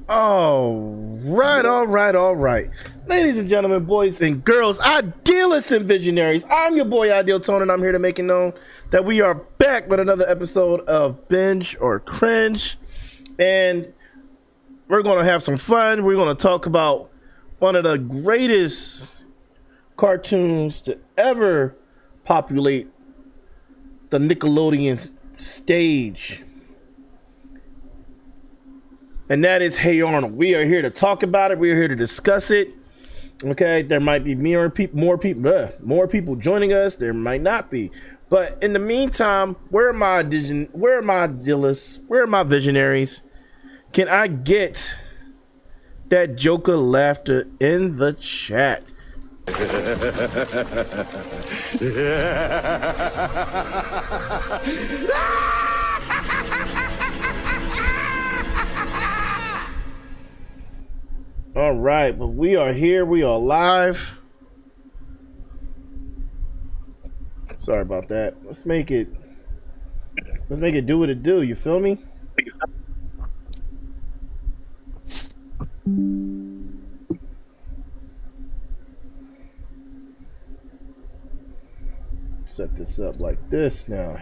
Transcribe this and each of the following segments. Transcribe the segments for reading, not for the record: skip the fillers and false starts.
All right. Ladies and gentlemen, boys and girls, idealists and visionaries, I'm your boy Ideal Tone, and I'm here to make it known that we are back with another episode of Binge or Cringe. And we're going to have some fun. We're going to talk about one of the greatest cartoons to ever populate the Nickelodeon stage. And that is HeyArnold. We are here to talk about it. We are here to discuss it. Okay, there might be more people joining us. There might not be. But in the meantime, where are my idealists? Where are my visionaries? Can I get that Joker laughter in the chat? All right, but we are here. We are live. Sorry about that. Let's make it do what it do. You feel me? Set this up like this now.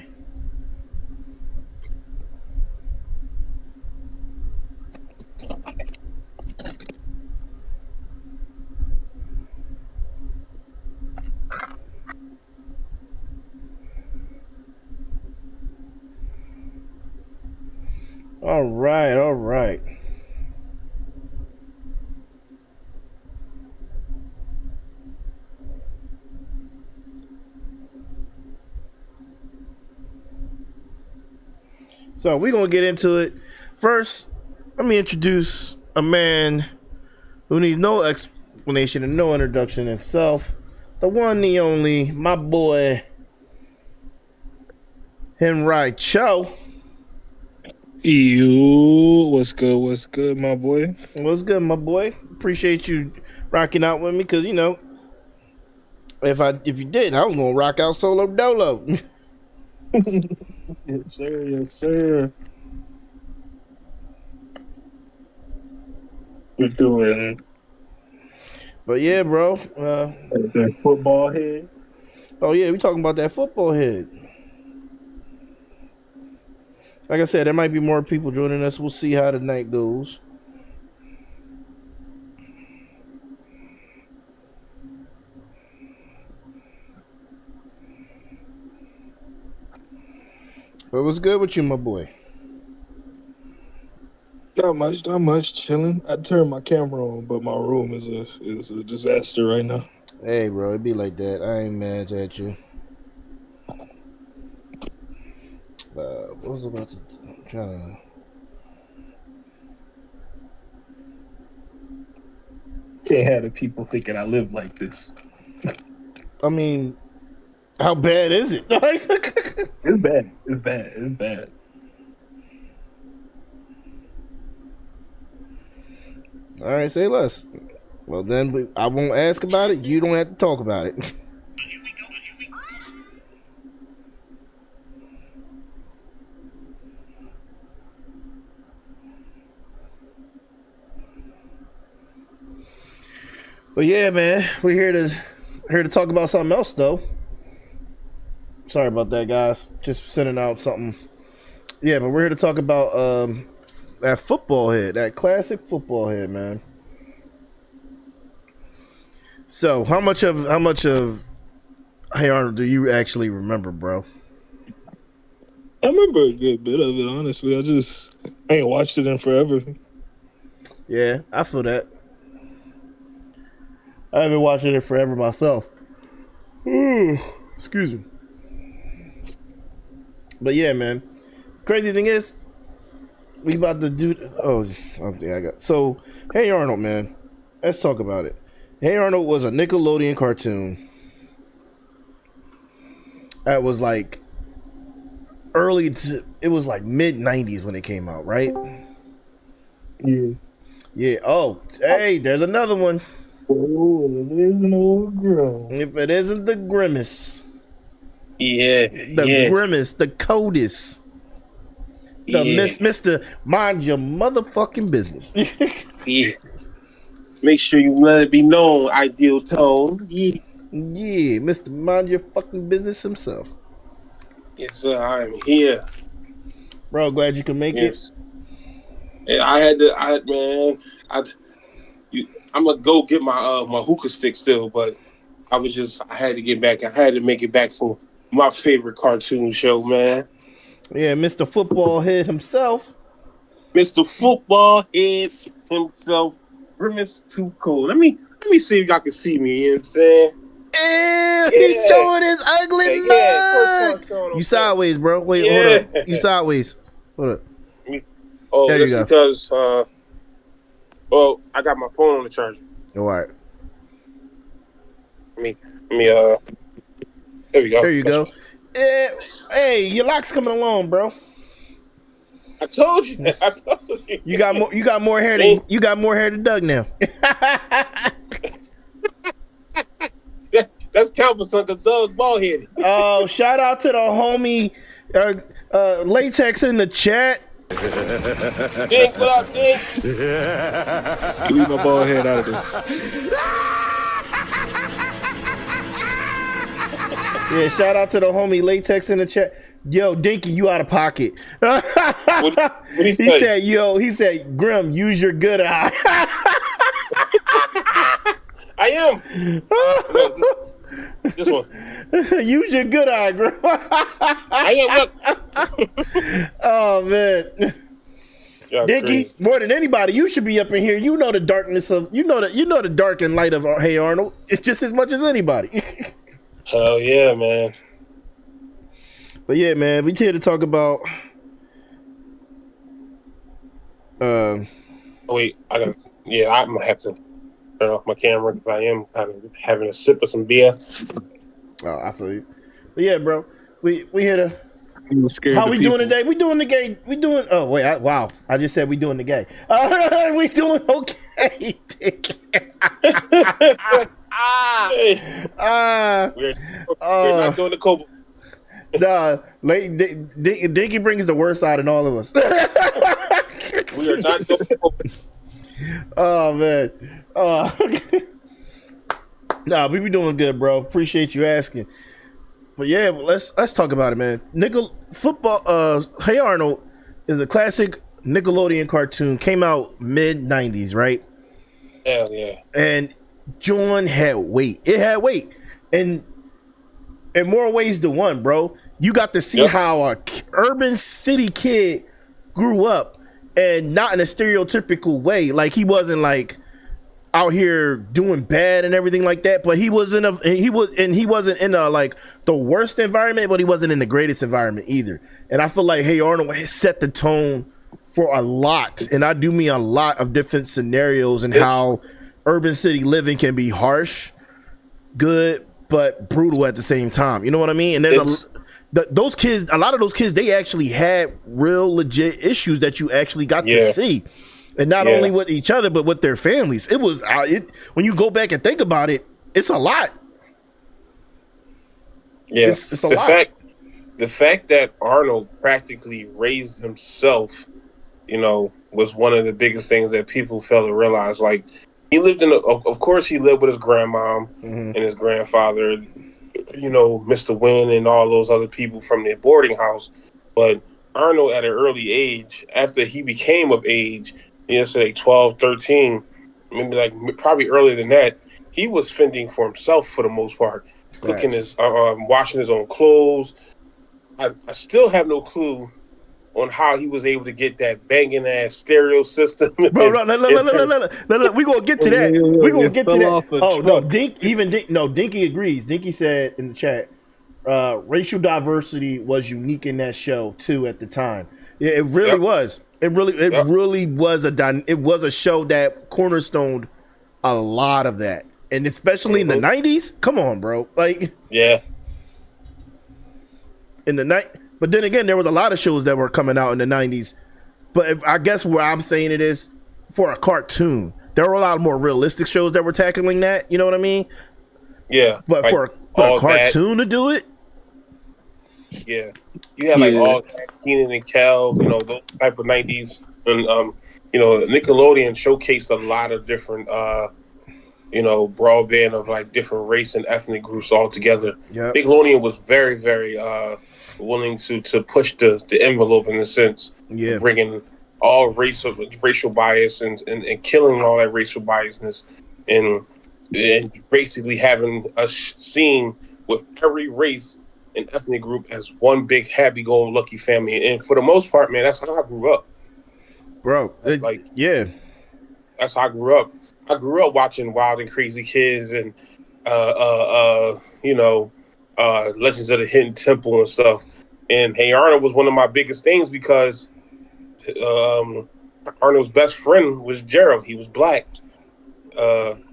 All right. So we're going to get into it. First, let me introduce a man who needs no explanation and no introduction himself. The one, the only, my boy, Henry Cho. Yo, what's good, my boy? What's good, my boy? Appreciate you rocking out with me, because, you know, if you didn't, I was going to rock out solo dolo. Yes, sir. We're doing But yeah, bro. that football head. Oh, yeah, we talking about that football head. Like I said, there might be more people joining us. We'll see how the night goes. But what's good with you, my boy? Not much. Chilling. I turned my camera on, but my room is a disaster right now. Hey, bro, it be like that. I ain't mad at you. What was I about to? I'm trying to. Can't have the people thinking I live like this. I mean, how bad is it? It's bad. All right, say less. Well, then I won't ask about it. You don't have to talk about it. But yeah, man, we're here to talk about something else, though. Sorry about that, guys. Just sending out something. Yeah, but we're here to talk about that football head, that classic football head, man. So, how much of HeyArnold do you actually remember, bro? I remember a good bit of it, honestly. I ain't watched it in forever. Yeah, I feel that. I haven't watched it in forever myself. Excuse me. But yeah, man. Crazy thing is, we about to do. So, HeyArnold, man. Let's talk about it. HeyArnold was a Nickelodeon cartoon. That was like it was like mid 90s when it came out, right? Yeah. Oh, hey, there's another one. Oh, it is an old girl. If it isn't the Grimace. Yeah. Grimace, the Codis. The Yeah. Mr. Mind Your Motherfucking Business. Yeah. Make sure you let it be known, Ideal Tone. Yeah. Yeah, Mr. Mind Your Fucking Business himself. Yes, I'm here. Bro, glad you can make it. Yes. And I'm gonna go get my hookah stick still, but I had to get back. I had to make it back for my favorite cartoon show, man. Yeah, Mr. Football Head himself. Mr. Football Head himself. Grimace Too Cold. Let me see if y'all can see me, you know what I'm saying? Ew, he's showing his ugly mug. First one You sideways, bro. Wait, hold up. You sideways. Hold up. Oh, there that's you go. Because I got my phone on the charger. All right. There we go. There you go. Hey, your lock's coming along, bro. I told you. You got more hair than Doug now. That's Calvin's Uncle Doug bald-headed. Oh, shout out to the homie Latex in the chat. Dink, what up, Dink? Leave my bald head out of this. Yeah, shout out to the homie Latex in the chat. Yo, Dinky, you out of pocket. What he said, Grim, use your good eye. I am. No, this one. Use your good eye, Grim. I am. Look. Oh man. Dinky, more than anybody, you should be up in here. You know the darkness of the dark and light of Hey Arnold. It's just as much as anybody. Hell yeah, man. But yeah, man, we here to talk about. Wait, I'm gonna have to turn off my camera because I am kind of having a sip of some beer. Oh, I feel you. But yeah, bro, we here to. How we doing today? We doing the gay. We doing. Oh wait, I just said we doing the gay. We doing okay. We're not doing the Cobra. Nah, Dinky brings the worst out in all of us. We are not doing the Cobra. Oh man. Nah, we be doing good, bro. Appreciate you asking. But yeah, let's talk about it, man. Football. Hey Arnold is a classic Nickelodeon cartoon. Came out mid-90s, right? Hell yeah. And John had weight. It had weight, and in more ways than one, bro. You got to see how a urban city kid grew up, and not in a stereotypical way. Like he wasn't like out here doing bad and everything like that, but he wasn't in a like the worst environment, but he wasn't in the greatest environment either. And I feel like Hey Arnold set the tone for a lot, and I do mean a lot of different scenarios and how urban city living can be harsh, good, but brutal at the same time. You know what I mean? And there's those kids, a lot of those kids, they actually had real legit issues that you actually got to see. And not only with each other, but with their families. It was when you go back and think about it, it's a lot. Yeah, it's a lot. The fact that Arnold practically raised himself, was one of the biggest things that people fail to realize. Like he lived of course he lived with his grandmom and his grandfather, Mr. Wynn and all those other people from their boarding house. But Arnold at an early age, after he became of age, say 12, 13, maybe like probably earlier than that, he was fending for himself for the most part, cooking washing his own clothes. I still have no clue on how he was able to get that banging ass stereo system. Bro, look, we gonna get to that. We gonna get to that. Oh no, Dinky agrees. Dinky said in the chat, racial diversity was unique in that show too at the time. Yeah, it really was. It really was a show that cornerstoned a lot of that, and especially in the 90s. Come on, bro. Like in the night. But then again, there was a lot of shows that were coming out in the 90s. But I guess where I'm saying it is, for a cartoon, there were a lot more realistic shows that were tackling that. You know what I mean? Yeah. But like for a cartoon to do it, Yeah, you had like Yeah, all Keenan and Kel, those type of '90s, and Nickelodeon showcased a lot of different, broadband of like different race and ethnic groups all together. Yep. Nickelodeon was very, very willing to push the envelope in a sense of Yeah. bringing all racial bias and killing all that racial biasness and basically having us seen with every race and ethnic group as one big happy-go-lucky family. And for the most part, man, that's how I grew up. Bro. Like Yeah. that's how I grew up. I grew up watching Wild and Crazy Kids and Legends of the Hidden Temple and stuff. And Hey Arnold was one of my biggest things because Arnold's best friend was Gerald. He was black. Then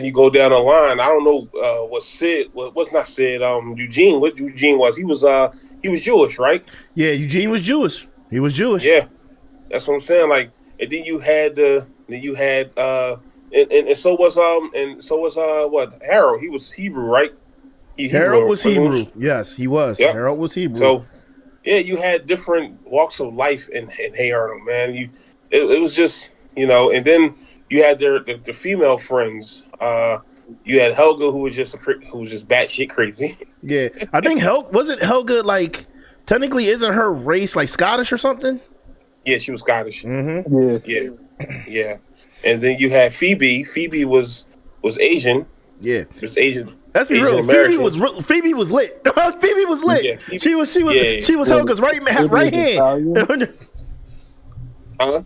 you go down the line. I don't know what Sid. What's not Sid? Eugene. What Eugene was? He was Jewish, right? Yeah. Eugene was Jewish. He was Jewish. Yeah, that's what I'm saying. Like, and then you had and so was what Harold. He was Hebrew, right? Harold was Hebrew. Yes, he was. Yep. Harold was Hebrew. So yeah, you had different walks of life in Hey Arnold, man. It was just and then you had the female friends. You had Helga, who was just batshit crazy. Yeah, I think Helga like technically isn't her race like Scottish or something? Yeah, she was Scottish. Mm-hmm. Yeah. And then you had Phoebe. Phoebe was Asian. Yeah, was Asian. Let's be real. Phoebe was lit. Phoebe was lit. Yeah, she was Helga's right hand. Huh?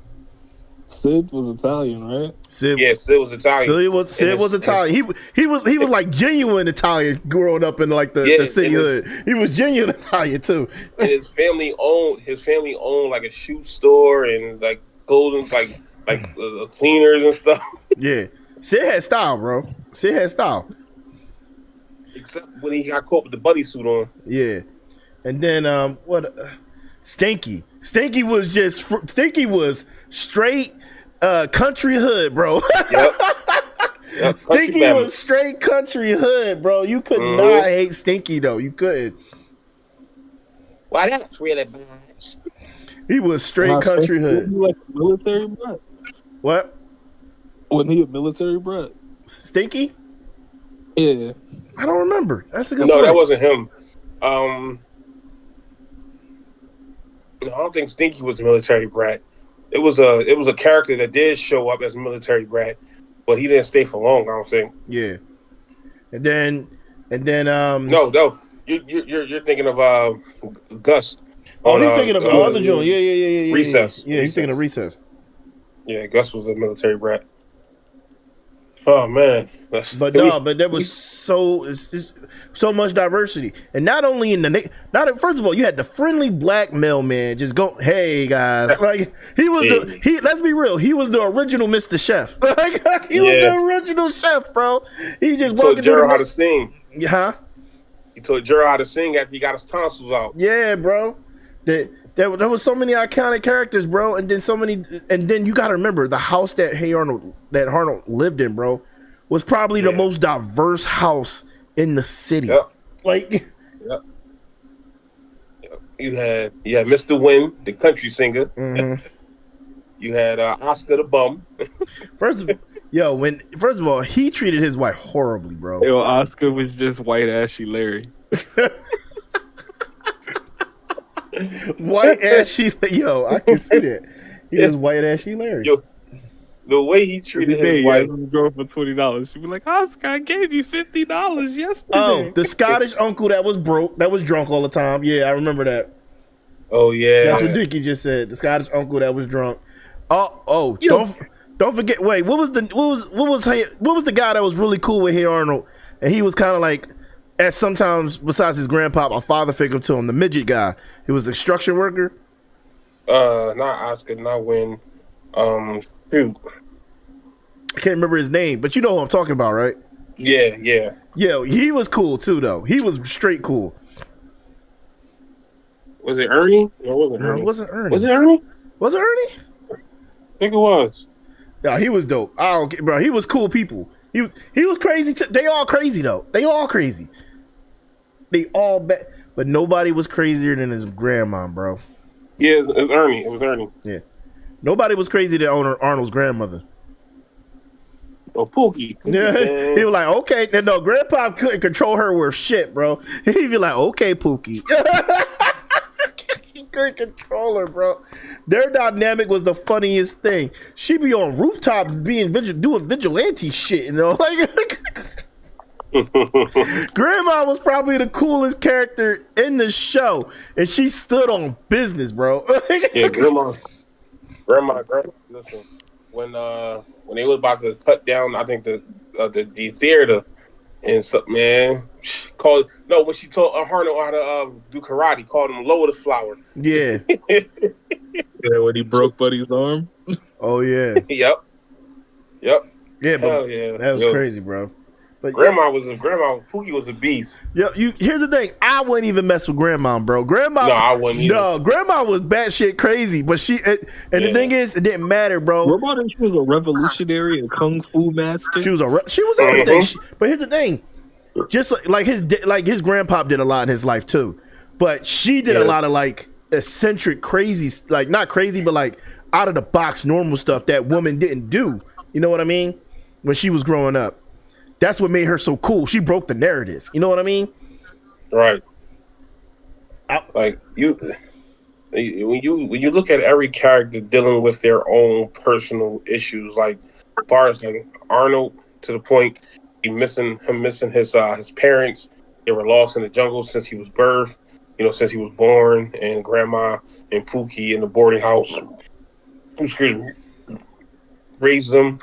Sid was Italian, right? Sid was Italian. Sid was Italian. He was like genuine Italian growing up in like the city hood. He was genuine Italian too. And his family owned like a shoe store and like clothing like cleaners and stuff. Yeah, Sid had style, bro. Sid had style. Except when he got caught with the bunny suit on. Yeah, and then Stinky. Stinky was straight country hood, bro. Yep, Stinky was straight country hood, bro. You could not hate Stinky though. You couldn't. Why that's really bad. He was straight country hood. He like a military brat. What? Wasn't he a military brat? Stinky? Yeah. I don't remember. That's a good point. No, that wasn't him. No, I don't think Stinky was a military brat. It was a character that did show up as a military brat, but he didn't stay for long, I don't think. Yeah. And then No, you're thinking of Gus. Oh, he's thinking of the other joint. Yeah. Recess. Yeah, he's thinking of Recess. Yeah, Gus was a military brat. Oh man. But there was so much diversity, and not only first of all, you had the friendly black mailman just go, "Hey guys," like he was let's be real, he was the original Mr. Chef. Like he was the original chef, bro. He just walked into Gerald how to sing. Huh? He told Gerald how to sing after he got his tonsils out. Yeah, bro. There was so many iconic characters, bro, and then you got to remember the house that Arnold lived in, bro, was probably the most diverse house in the city. Yep. Like, yep. You had Mr. Wynn, the country singer. Mm-hmm. You had Oscar the bum. First of all, he treated his wife horribly, bro. Yo, Oscar was just white ashy Larry. White ashy, I can see that. He was white ashy Larry. Yo, the way he treated his wife. Girl for $20. She'd be like, Oscar, I gave you $50 yesterday. Oh, the Scottish uncle that was broke, that was drunk all the time. Yeah, I remember that. Oh yeah, that's what Dickie just said. The Scottish uncle that was drunk. Don't forget. Wait, what was the guy that was really cool with HeyArnold, and he was kind of like, as sometimes besides his grandpa, a father figure to him, the midget guy. He was the construction worker. Not Oscar, not Wynn. Shoot. I can't remember his name, but you know who I'm talking about, right? Yeah. Yeah, he was cool too, though. He was straight cool. Was it Ernie? No, it wasn't Ernie. Was it Ernie? Was it Ernie? I think it was. Yeah, he was dope. I don't care, bro. He was cool people. He was crazy. They all crazy though. They all crazy. They all bad. but nobody was crazier than his grandma, bro. Yeah, it was Ernie. It was Ernie. Yeah, nobody was crazy than Arnold's grandmother. Oh, Pookie. Yeah, he was like, okay, no, Grandpa couldn't control her worth shit, bro. He'd be like, okay, Pookie. He couldn't control her, bro. Their dynamic was the funniest thing. She be on rooftops doing vigilante shit, you know, like. Grandma was probably the coolest character in the show, and she stood on business, bro. Yeah, grandma. Listen, when they was about to cut down, I think the theater and something, man, when she told Arnold how to do karate, called him Lower the Flower. Yeah. Yeah, when he broke Buddy's arm. Oh yeah. Yep. Yeah, but Hell yeah, that was crazy, bro. But Pookie was a beast. Yeah, here's the thing. I wouldn't even mess with grandma, bro. Grandma, no, I wouldn't either. No, grandma was batshit crazy, but the thing is, it didn't matter, bro. What about if she was a revolutionary and kung fu master? She was everything. But here's the thing. Just like his grandpa did a lot in his life too, but she did a lot of like eccentric, crazy, like not crazy, but like out of the box, normal stuff that woman didn't do. You know what I mean? When she was growing up, that's what made her so cool. She broke the narrative. You know what I mean? Right. Like when you look at every character dealing with their own personal issues, like as far as like Arnold, to the point him missing his parents. They were lost in the jungle since he was birthed, since he was born, and grandma and Pookie in the boarding house raised them.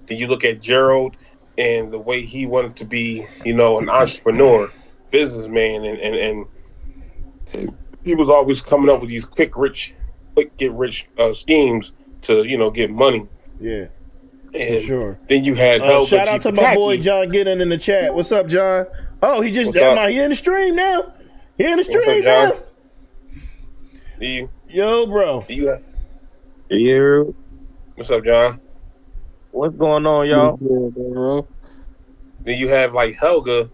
Then you look at Gerald and the way he wanted to be, an entrepreneur, businessman, and he was always coming up with these quick get rich schemes to get money. Yeah. And for sure. Then you had shout out to my boy John Getting in the chat. What's up, John? Oh, he just he in the stream now. He in the stream now. Yo, bro. Yeah. What's up, John? What's going on, y'all? Then you have like Helga,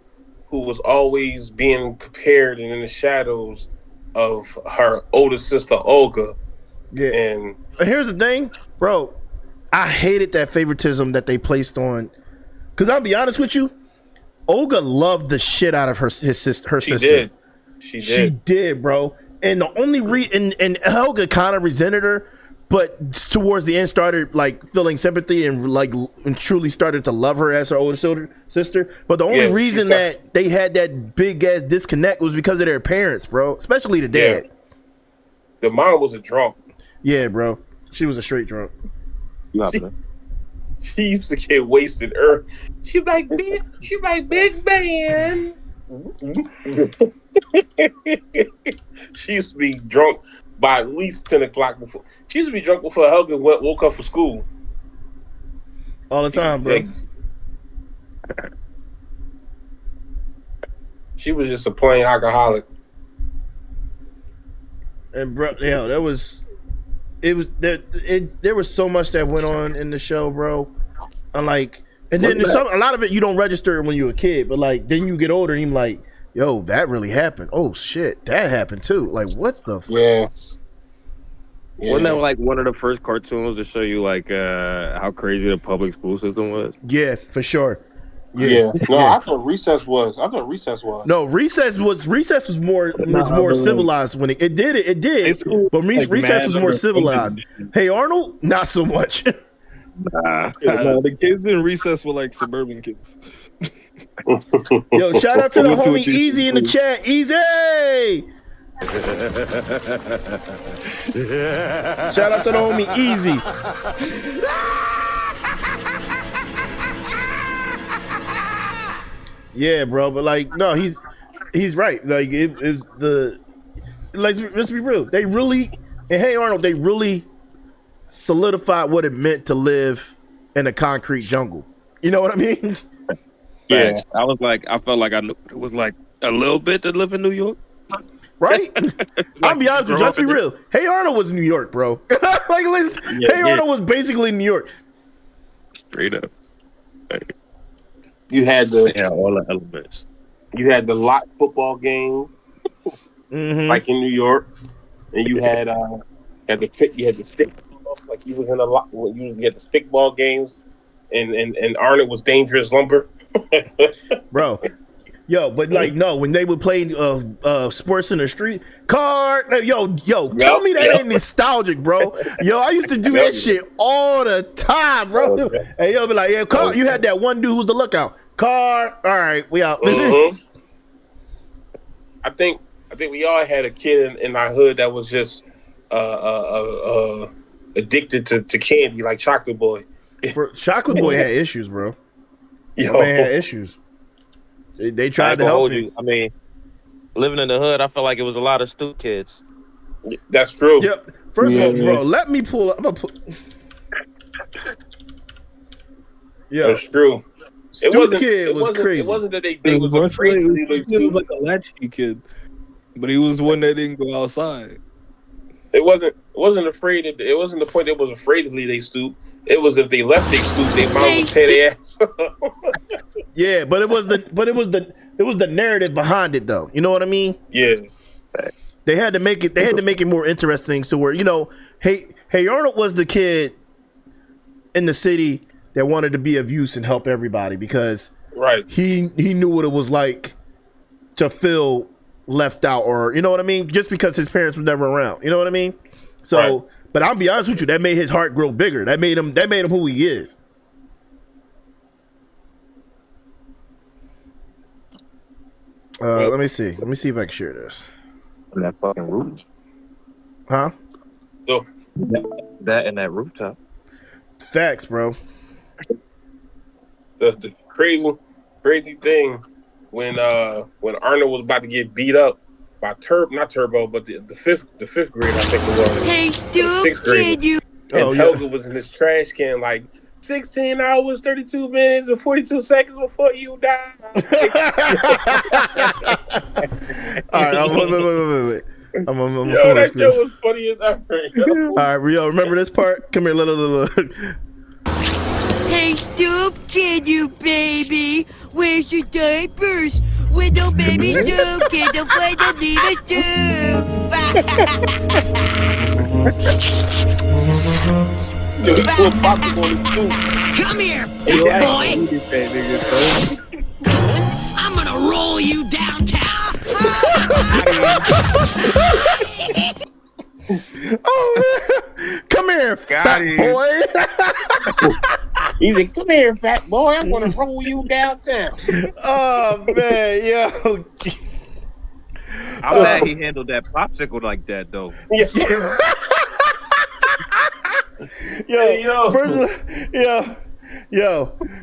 who was always being compared and in the shadows of her older sister Olga. Yeah. And here's the thing, bro. I hated that favoritism that they placed on. Cause I'll be honest with you, Olga loved the shit out of her sister. She did, bro. And the only and Helga kind of resented her, but towards the end started like feeling sympathy and truly started to love her as her older sister. But the only reason that they had that big ass disconnect was because of their parents, bro. Especially the dad. Yeah. The mom was a drunk. Yeah, bro. She was a straight drunk. She used to get wasted. She like big man. She used to be drunk by at least 10 o'clock before. She used to be drunk before Helga woke up for school. All the time, bro. She was just a plain alcoholic. And bro, there was so much that went on in the show, bro. And then a lot of it you don't register when you're a kid, but like then you get older and you're like, yo, that really happened. Oh shit, that happened too. Like what the fuck? Yeah. Wasn't that like one of the first cartoons to show you like how crazy the public school system was? Yeah, for sure. Yeah. No, I thought Recess was. No, Recess was more civilized when it did. But Recess was more civilized. Hey Arnold, not so much. Nah, the kids in Recess were like suburban kids. Yo, shout out to the homie Easy in the chat. Easy! Shout out to the homie Easy. Yeah, bro, but like, no, he's right. Like, let's be real. They really, and Hey Arnold, they really solidified what it meant to live in a concrete jungle. You know what I mean? Yeah, I felt like I knew it was like a little bit to live in New York. Right? I'll be honest with you, let's be real. Hey Arnold was New York, bro. Arnold was basically New York. Straight up. You had all the elements. You had the lot football game. like in New York, and you had the stick, like you was in a lot when you had the stickball games, and Arnold was dangerous lumber. Bro. Yo, but like no, when they would play sports in the street, tell me that ain't nostalgic, bro. Yo, I used to do that shit all the time, bro. Okay. And yo, be like, yeah, car. You had that one dude who's the lookout. Car. All right, we out. I think we all had a kid in our hood that was just addicted to candy, like Chocolate Boy. Chocolate Boy had issues, bro. Yo. My man had issues. They tried to help you. I mean, living in the hood, I felt like it was a lot of stupid kids. That's true. Yeah. First of all, bro, let me pull up. I'm gonna put. Yeah, that's true. Stupid kid was crazy. It wasn't that they was afraid. He was like a latchkey kid, but he was one that didn't go outside. It wasn't afraid. It wasn't the point they was afraid to leave they stoop. It was if they left they stoop, they mom would tear their ass. Yeah, but it was the narrative behind it though. You know what I mean? Yeah. They had to make it more interesting. So where HeyArnold was the kid in the city that wanted to be of use and help everybody because he knew what it was like to feel left out, or you know what I mean, just because his parents were never around. You know what I mean? So, but I'll be honest with you, that made his heart grow bigger. That made him who he is. Let me see if I can share this. That fucking roof. Huh? So That and that rooftop. Facts, bro. the crazy thing when Arnold was about to get beat up by not Turbo, but the fifth grade, I think it was. Hey, sixth grade. And Helga was in his trash can like 16 hours, 32 minutes, and 42 seconds before you die. All right, wait. I'm Yo, that joke was funny as ever. All right, Rio, remember this part? Come here, look. hey, Stoop, can you, baby? Where's your diapers? When no baby Stoop, can the find the leader Yo, he put popcorn on his stoop. Come here, boy. I'm gonna roll you downtown. Oh man, come here, fat boy. He's like, come here, fat boy. I'm gonna roll you downtown. Oh man, yo. I'm glad he handled that popsicle like that though. Yeah.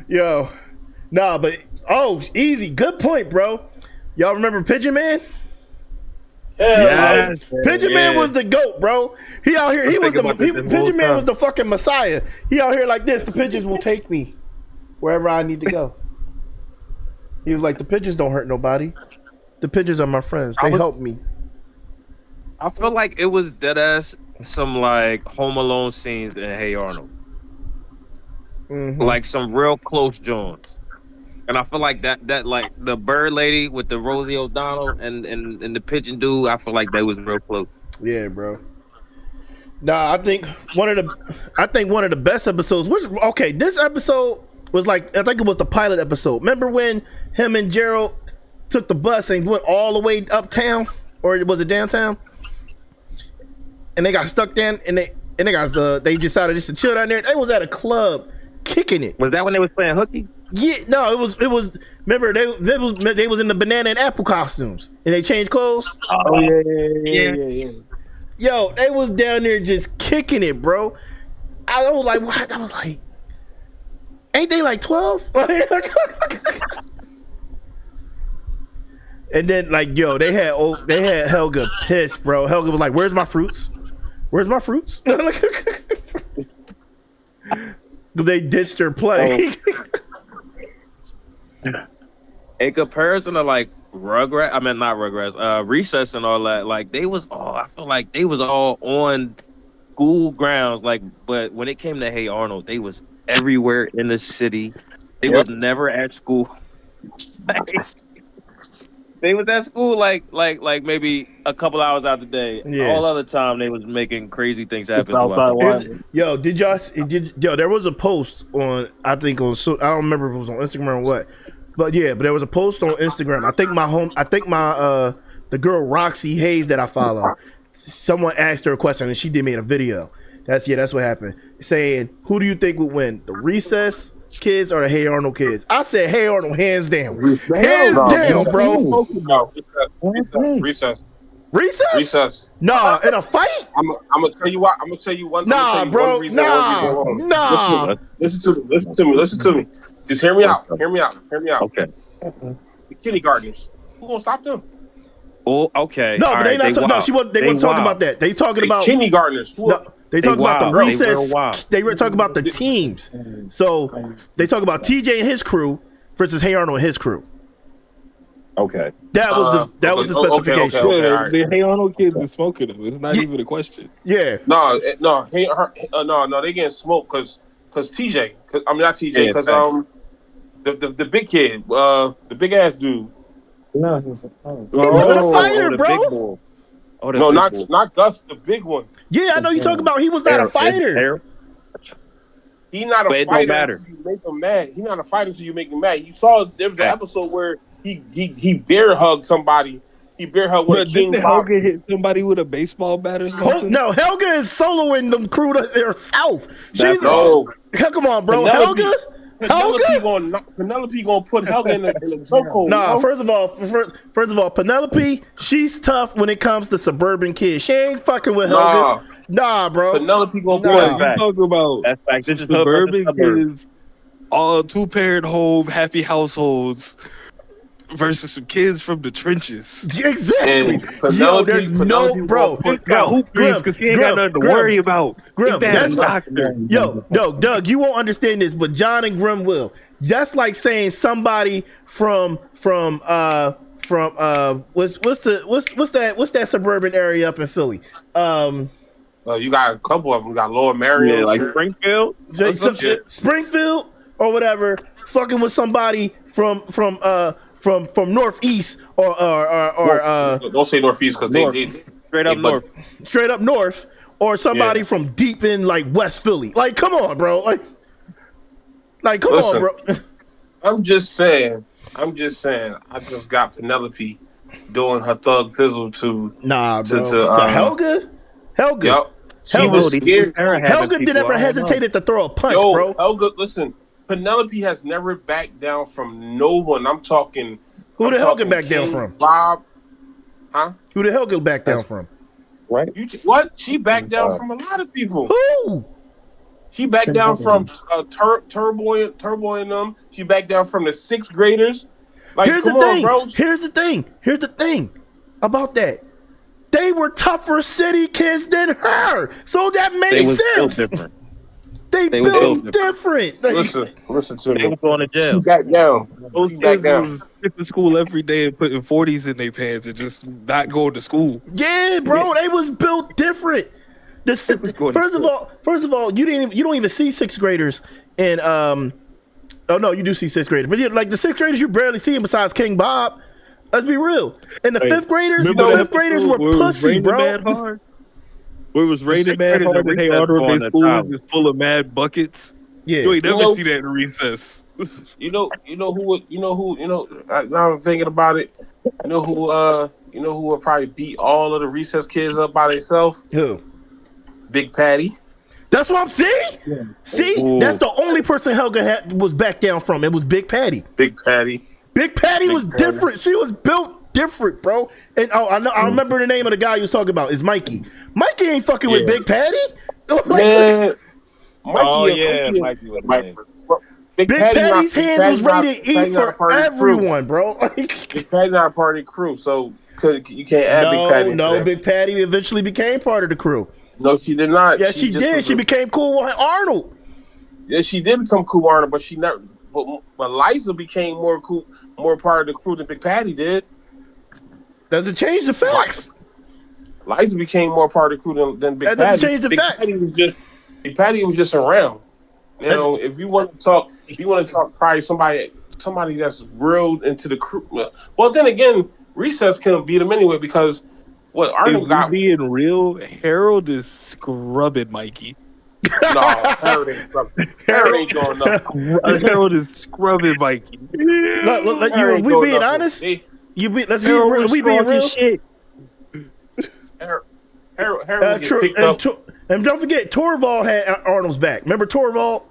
Yo. Nah, but easy. Good point, bro. Y'all remember Pigeon Man? Yeah. Pigeon Man was the GOAT, bro. He out here. Pigeon Man was the fucking messiah. He out here like this. The pigeons will take me wherever I need to go. He was like, the pigeons don't hurt nobody. The pigeons are my friends. They help me. I feel like it was deadass some like Home Alone scenes in HeyArnold. Like some real close joints. And I feel like that like the bird lady with the Rosie O'Donnell and the pigeon dude, I feel like they was real close. Yeah, bro. Nah, I think one of the best episodes. This episode was like, I think it was the pilot episode. Remember when him and Gerald took the bus and went all the way uptown, or was it downtown? And they got stuck down, and they they decided just to chill down there. They was at a club kicking it. Was that when they was playing hooky? Yeah, no, it was. Remember, they was in the banana and apple costumes, and they changed clothes. Oh yeah. Yo, they was down there just kicking it, bro. I was like, what? I was like, ain't they like 12? And then like, yo, they had Helga pissed, bro. Helga was like, "Where's my fruits? Where's my fruits?" Because they ditched her play. In comparison to like Rugrats, I mean not Rugrats, Recess and all that, like they was all, I feel like they was all on school grounds, like, but when it came to HeyArnold, they was everywhere in the city. They was never at school. They was at school like maybe a couple hours out the day. Yeah. All other time they was making crazy things happen Just throughout outside the watching. Yo, did y'all? Yo, there was a post on. I think on. I don't remember if it was on Instagram or what. But yeah, but there was a post on Instagram. I think the girl Roxy Hayes that I follow. Someone asked her a question and she did made a video. That's what happened. Saying, who do you think would win, the Recess kids or the Hey Arnold kids? I said Hey Arnold, hands down, hands down, bro. Recess? Nah, in a fight? I'm gonna tell you why. I'm gonna tell you one. Nah, bro. Nah. Listen to me. Just hear me out. Okay. The kindergartners. Who gonna stop them? Oh, okay. No, All but right, they not. They wasn't talking about that. They talking about kindergartners. No, they talking about the wild. Recess. They were talking about the teams. So they talk about TJ and his crew versus Hey Arnold and his crew. Okay. That was the specification. Okay, all Yeah, right. the Hey Arnold kids is smoking them. It's not even a question. Yeah. No. They getting smoked because TJ. I'm not TJ because the big kid, the big ass dude. No, he's. He wasn't a fighter, bro. Not Gus, the big one. Yeah, I know you talking about. He was not a fighter. He's not a fighter until you make him mad. He's not a fighter until you make him mad. You saw there was an episode where he bear hugged somebody. He bear hugged with a king. Didn't Helga hit somebody with a baseball bat or something? No, Helga is soloing them crew herself. Come on, bro. Penelope gonna put Helga in the chokehold. Nah, first of all, Penelope, she's tough when it comes to suburban kids. She ain't fucking with Helga. Nah, bro. Penelope gonna What put. you talking about? That's fact. Some suburban kids, all two-parent home, happy households, versus some kids from the trenches. Exactly. And Yo, there's no, bro. It's got hoop dreams because he ain't got nothing to worry about. Grim, That's doctor. Yo, Doug, you won't understand this, but John and Grim will. That's like saying somebody from what's that suburban area up in Philly? You got a couple of them. You got Lower Marion, Yeah, like Springfield. Springfield or whatever, fucking with somebody from Northeast or don't say Northeast because they Straight up north. or somebody from deep in like West Philly. Like, come on, bro. Like, come on, bro. I'm just saying. I just got Penelope doing her thug thizzle to Helga. Yep. She was scared. Helga never hesitated to throw a punch, bro. Helga, listen. Penelope has never backed down from no one. I'm talking. Who the Helga back down from? Bob. Huh? Who the Helga back down from? Right? What? She backed down from a lot of people. Who? She backed down from Turboy and them. She backed down from the sixth graders. Like, Here's the thing about that. They were tougher city kids than her, so that makes sense. Different. They built different. Listen to me. They was going to jail. She back down. Those She back kids down. was skipping school every day and putting 40s in their pants and just not going to school. Yeah, bro, they was built different. First of all, you don't even see sixth graders in oh no, you do see sixth graders, but like the sixth graders, you barely see them besides King Bob. Let's be real. And the fifth graders were pussy, bro. Where it was raining mad hard and Hey Arnold, their school was just full of mad buckets. Yeah, you ain't never see that in recess. Now I'm thinking about it. You know who would probably beat all of the recess kids up by themselves? Who? Big Patty. That's what I'm saying. Yeah. See, that's the only person Helga was back down from. It was Big Patty. Big Patty was different. She was built different, bro. And I remember the name of the guy you was talking about is Mikey. Mikey ain't fucking with Big Patty. Man. Mikey. Big Patty's hands was rated E for everyone, bro. Big Patty not a part of the crew, so you can't add Big Patty. No, Big Patty eventually became part of the crew. No, she did not. Yeah, she did. She became cool with Arnold. Yeah, she did become cool with Arnold, but she never. But Liza became more part of the crew than Big Patty did. Doesn't change the facts. Liza became more part of the crew than Big Patty. That doesn't change the facts. Big Patty was just around. You know, if you want to talk, probably somebody that's real into the crew. Well, then again, Recess couldn't beat him anyway because what If Arnold we got. being real, Harold is scrubbing Mikey. No, Harold ain't Harold ain't doing nothing. Harold is scrubbing Mikey. Look, Harold if ain't we doing being nothing. honest, They- let's be Harold real. was We being strong as real. shit. Harold gets picked up. And don't forget, Torvald had Arnold's back. Remember Torvald?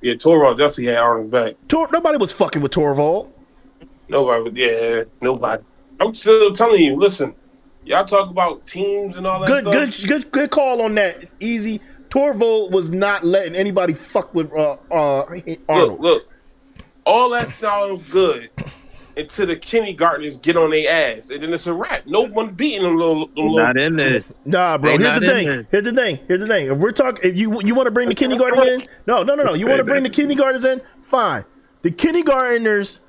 Yeah, Torvald definitely had Arnold back. Nobody was fucking with Torvald. Nobody. I'm still telling you. Listen, y'all talk about teams and all that stuff. Good call on that. Easy. Torvald was not letting anybody fuck with Arnold. Look, all that sounds good until the kindergartners get on their ass, and then it's a wrap. No one beating them little. Not in there. Nah, bro. They Here's not the in thing. there. Here's the thing. If we're talking, if you want to bring the kindergarten in, no. You want to bring the kindergartners in? Fine. The kindergartners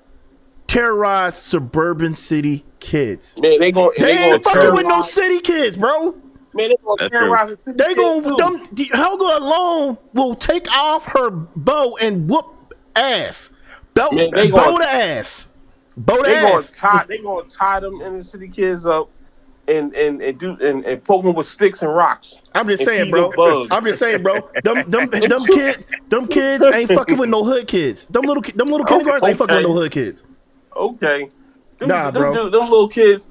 terrorize suburban city kids. Man, they ain't fucking with no city kids, bro. Man, they gonna That's terrorize the city. They kids, gonna too. Helga alone will take off her bow and whoop ass. Bow Man, they the gonna- ass. Bow the They ass. gonna tie them inner city kids up and poke them with sticks and rocks. I'm just and saying, feed bro. them bugs. I'm just saying, bro. Them kids ain't fucking with no hood kids. Them little kindergartens ain't fucking with no hood kids. Okay. Nah, bro. Them little kids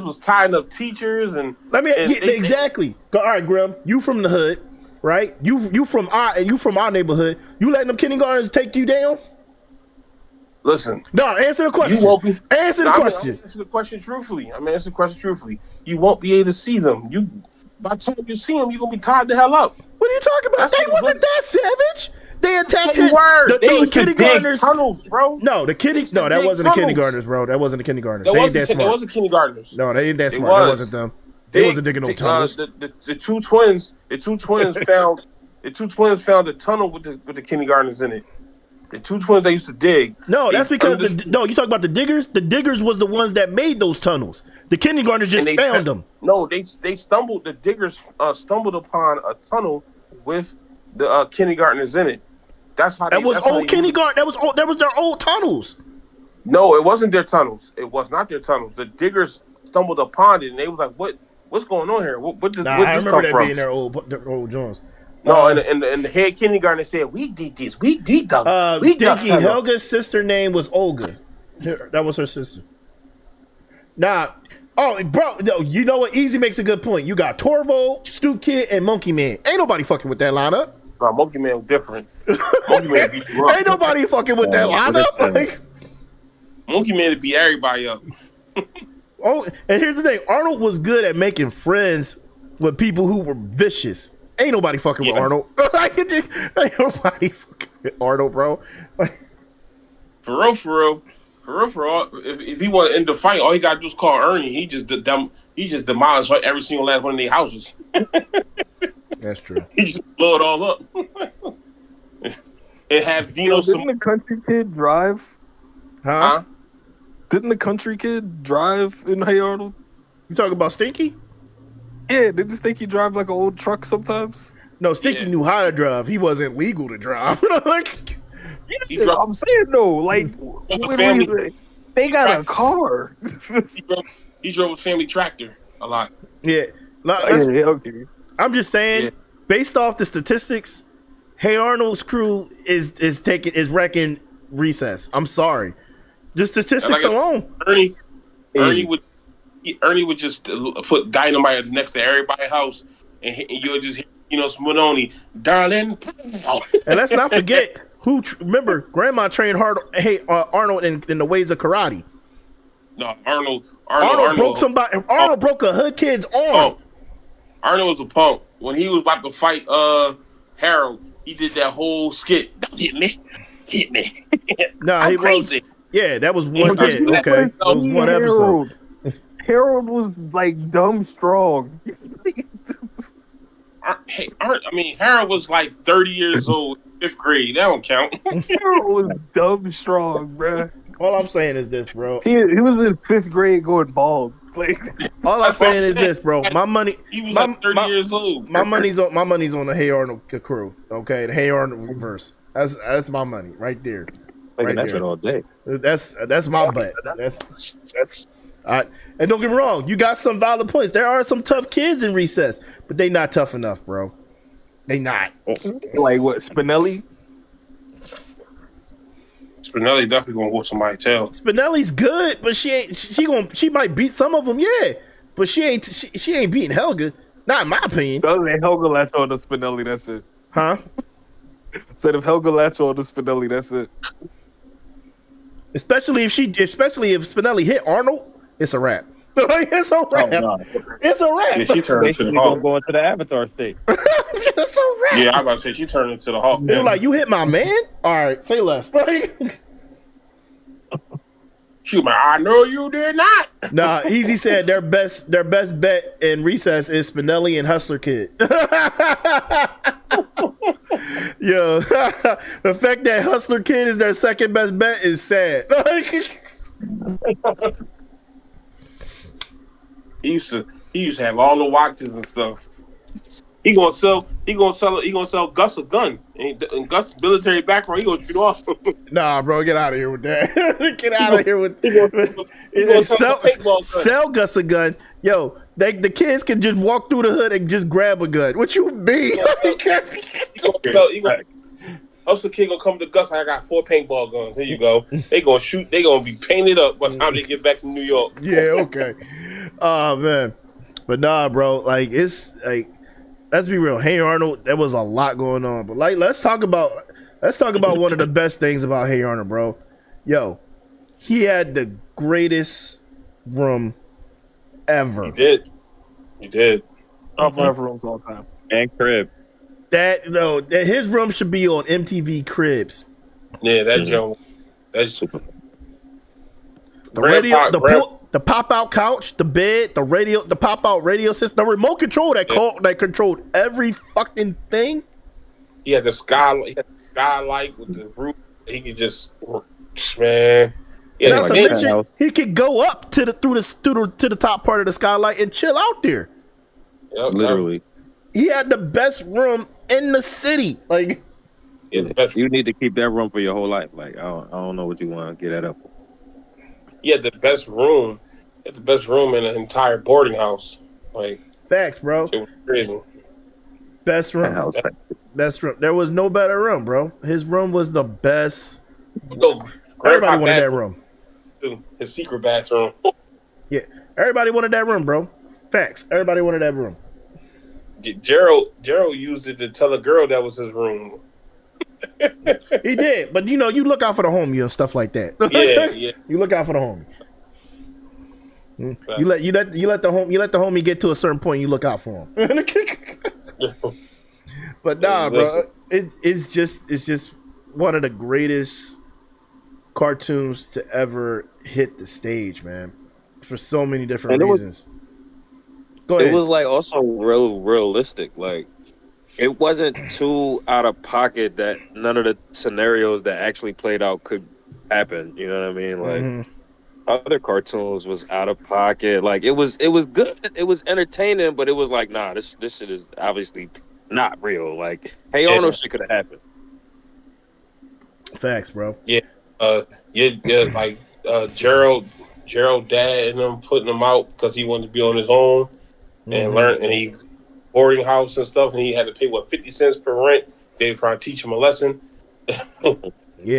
was tying up teachers and. Let me and get exactly. All right, Grim. You from the hood, right? You from our neighborhood. You letting them kindergartners take you down? Listen. No, answer the question. You won't be. Answer the question. I'm answering the question truthfully. You won't be able to see them. By the time you see them, you're gonna be tied the hell up. What are you talking about? That's They wasn't that savage. They attacked Say word. They the used to dig kindergartners. tunnels, bro. No, that dig wasn't the tunnels. kindergartners, bro. That wasn't the kindergarters. That They ain't that wasn't smart. kindergartners. No, they ain't that It smart. That was. wasn't them. They wasn't digging no tunnels. The two twins found the tunnel with the kindergartners in it. The two twins they used to dig. No, that's They- because you talk about the diggers. The diggers was the ones that made those tunnels. The kindergartners just and they found them. No, they stumbled. The diggers stumbled upon a tunnel with the kindergartners in it. That's how That was old kindergarten. That was their old tunnels. No, it wasn't their tunnels. It was not their tunnels. The diggers stumbled upon it, and they was like, "What's going on here? Where did I this remember come that from?" being their old joints. No, and the head kindergartner said, "We did this. We did that. We did Dinky, that." Helga's sister name was Olga. That was her sister. Nah. Oh, bro, no, you know what? Easy makes a good point. You got Torvo, Stoop Kid, and Monkey Man. Ain't nobody fucking with that lineup. Nah, Monkey Man was different. Monkey Man beat you up. Ain't nobody fucking with that lineup. Like, Monkey Man to beat everybody up. oh, and here's the thing: Arnold was good at making friends with people who were vicious. Ain't nobody fucking with Arnold. Ain't nobody fucking with Arnold, bro. Like, For real. If he want to end the fight, all he gotta do is call Ernie. He just demolished every single last one of their houses. that's true. He just blow it all up. And have Dino Didn't the country kid drive? Huh? Didn't the country kid drive in Hey Arnold? You talking about Stinky? Yeah, didn't Stinky drive like an old truck sometimes? No, Stinky knew how to drive. He wasn't legal to drive. Like, Yeah, I'm saying though, like they got a car. he drove a family tractor a lot. yeah. Okay. I'm just saying, Yeah. based off the statistics, Hey Arnold's crew is wrecking Recess. I'm sorry. The statistics alone. Ernie would just put dynamite next to everybody's house, and you would just hear Smononi, darling. And let's not forget remember, Grandma trained Arnold in the ways of karate. No, Arnold broke somebody. Arnold broke a hood kid's arm. Arnold was a punk. When he was about to fight Harold, he did that whole skit. Don't hit me. Nah, he was. Yeah, that was one. Yeah, Yeah, okay, that was one episode. Harold was like dumb strong. Harold was like 30 years old, 5th grade. That don't count. Harold was dumb strong, bruh. All I'm saying is this, bro. He was in 5th grade going bald. Like, all I'm saying is this, bro. My money. He was like 30 years old. My money's on the Hey Arnold crew. Okay, the Hey Arnold verse. That's my money right there. Making Right that there. shit all day. That's my butt. That's And don't get me wrong, you got some valid points. There are some tough kids in recess, but they not tough enough, bro. They not. Like what? Spinelli? Spinelli definitely gonna whoop somebody's tail. Spinelli's good, but she ain't. She might beat some of them, yeah. But she ain't. She ain't beating Helga. Not in my opinion. Helga latch on to Spinelli. That's it. Huh? Said if Helga latch on to Spinelli, that's it. Especially if Spinelli hit Arnold, it's a wrap. It's a wrap. no. It's a wrap. Yeah, she turned into Basically, the gonna Hulk. go into the Avatar state. It's a wrap. Yeah, I about to say she turned into the Hulk. They're like, you hit my man? All right, say less. She was like, I know you did not. Nah, Easy said their best bet in recess is Spinelli and Hustler Kid. Yo, the fact that Hustler Kid is their second best bet is sad. He used to have all the watches and stuff. He gonna sell Gus a gun. And Gus military background, he gonna shoot off. Nah, bro, get out of here with that. Get out of here with sell Gus a gun. Yo, the kids can just walk through the hood and just grab a gun. What you mean? Hustler Kid gonna come to Gus. I got 4 paintball guns. Here you go. They gonna shoot. They gonna be painted up by the time they get back to New York. Yeah, okay. Oh man, but nah, bro. Like it's like, let's be real. Hey Arnold, there was a lot going on. But like, let's talk about one of the best things about Hey Arnold, bro. Yo, he had the greatest room ever. He did. Top 5 rooms all time. And crib. That his room should be on MTV Cribs. Yeah, that joke. That's Super fun. The radio, the pop out couch, the bed, the radio, the pop out radio system, the remote control that controlled every fucking thing. He had the skylight with the roof. He could just, man. Yeah, Not to mention, he could go up to the top part of the skylight and chill out there. Literally. He had the best room in the city. Like, Yeah, the best. You need to keep that room for your whole life. Like I don't know what you want to get that up for. He had the best room. He had the best room in the entire boarding house. Like, facts, bro. it was crazy. Best room. Best room. There was no better room, bro. His room was the best. No, Everybody wanted that room. Too. His secret bathroom. Yeah, everybody wanted that room, bro. Facts. Everybody wanted that room. Gerald used it to tell a girl that was his room. He did, but you look out for the homie and stuff like that. Yeah. You look out for the homie. You let the homie get to a certain point. You look out for him. But nah, bro, it's just one of the greatest cartoons to ever hit the stage, man. For so many different reasons. Go ahead. It was like also realistic. Like it wasn't too out of pocket that none of the scenarios that actually played out could happen. You know what I mean? Like other cartoons was out of pocket. Like it was good. It was entertaining, but it was like, nah, this shit is obviously not real. Like, Hey Arnold shit could have happened. Facts, bro. Yeah, like Gerald dad and them putting him out because he wanted to be on his own and learn, and he boarding house and stuff, and he had to pay 50 cents per rent. They were trying to teach him a lesson. Yeah,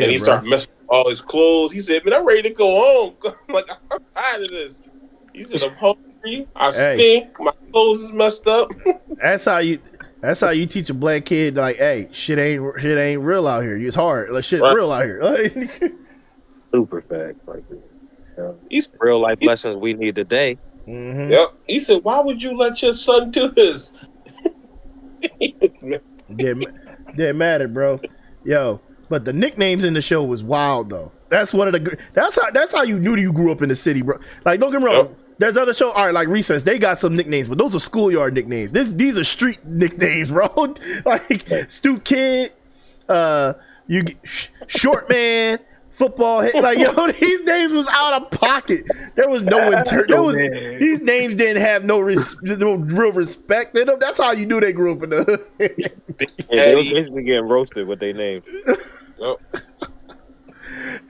and he started messing with all his clothes. He said, "Man, I'm ready to go home. Like, I'm tired of this." He said, "I'm hungry. I stink. My clothes is messed up." That's how you teach a black kid, like, hey, shit ain't real out here. It's hard. Like, shit real out here. Super fact, like real life lessons we need today. Mm-hmm. Yep. He said, "Why would you let your son do this?" Didn't matter, bro. Yo, but the nicknames in the show was wild though. That's one of the. That's how you knew you grew up in the city, bro. Like, don't get me wrong. Yep. There's other shows, all right, like Recess. They got some nicknames, but those are schoolyard nicknames. These are street nicknames, bro. Like Stu Kid, Short Man, Football Head. Like, yo, these names was out of pocket. There was no these names didn't have no real respect in them. That's how you knew they grew up in the. They was basically getting roasted with their names. Yep.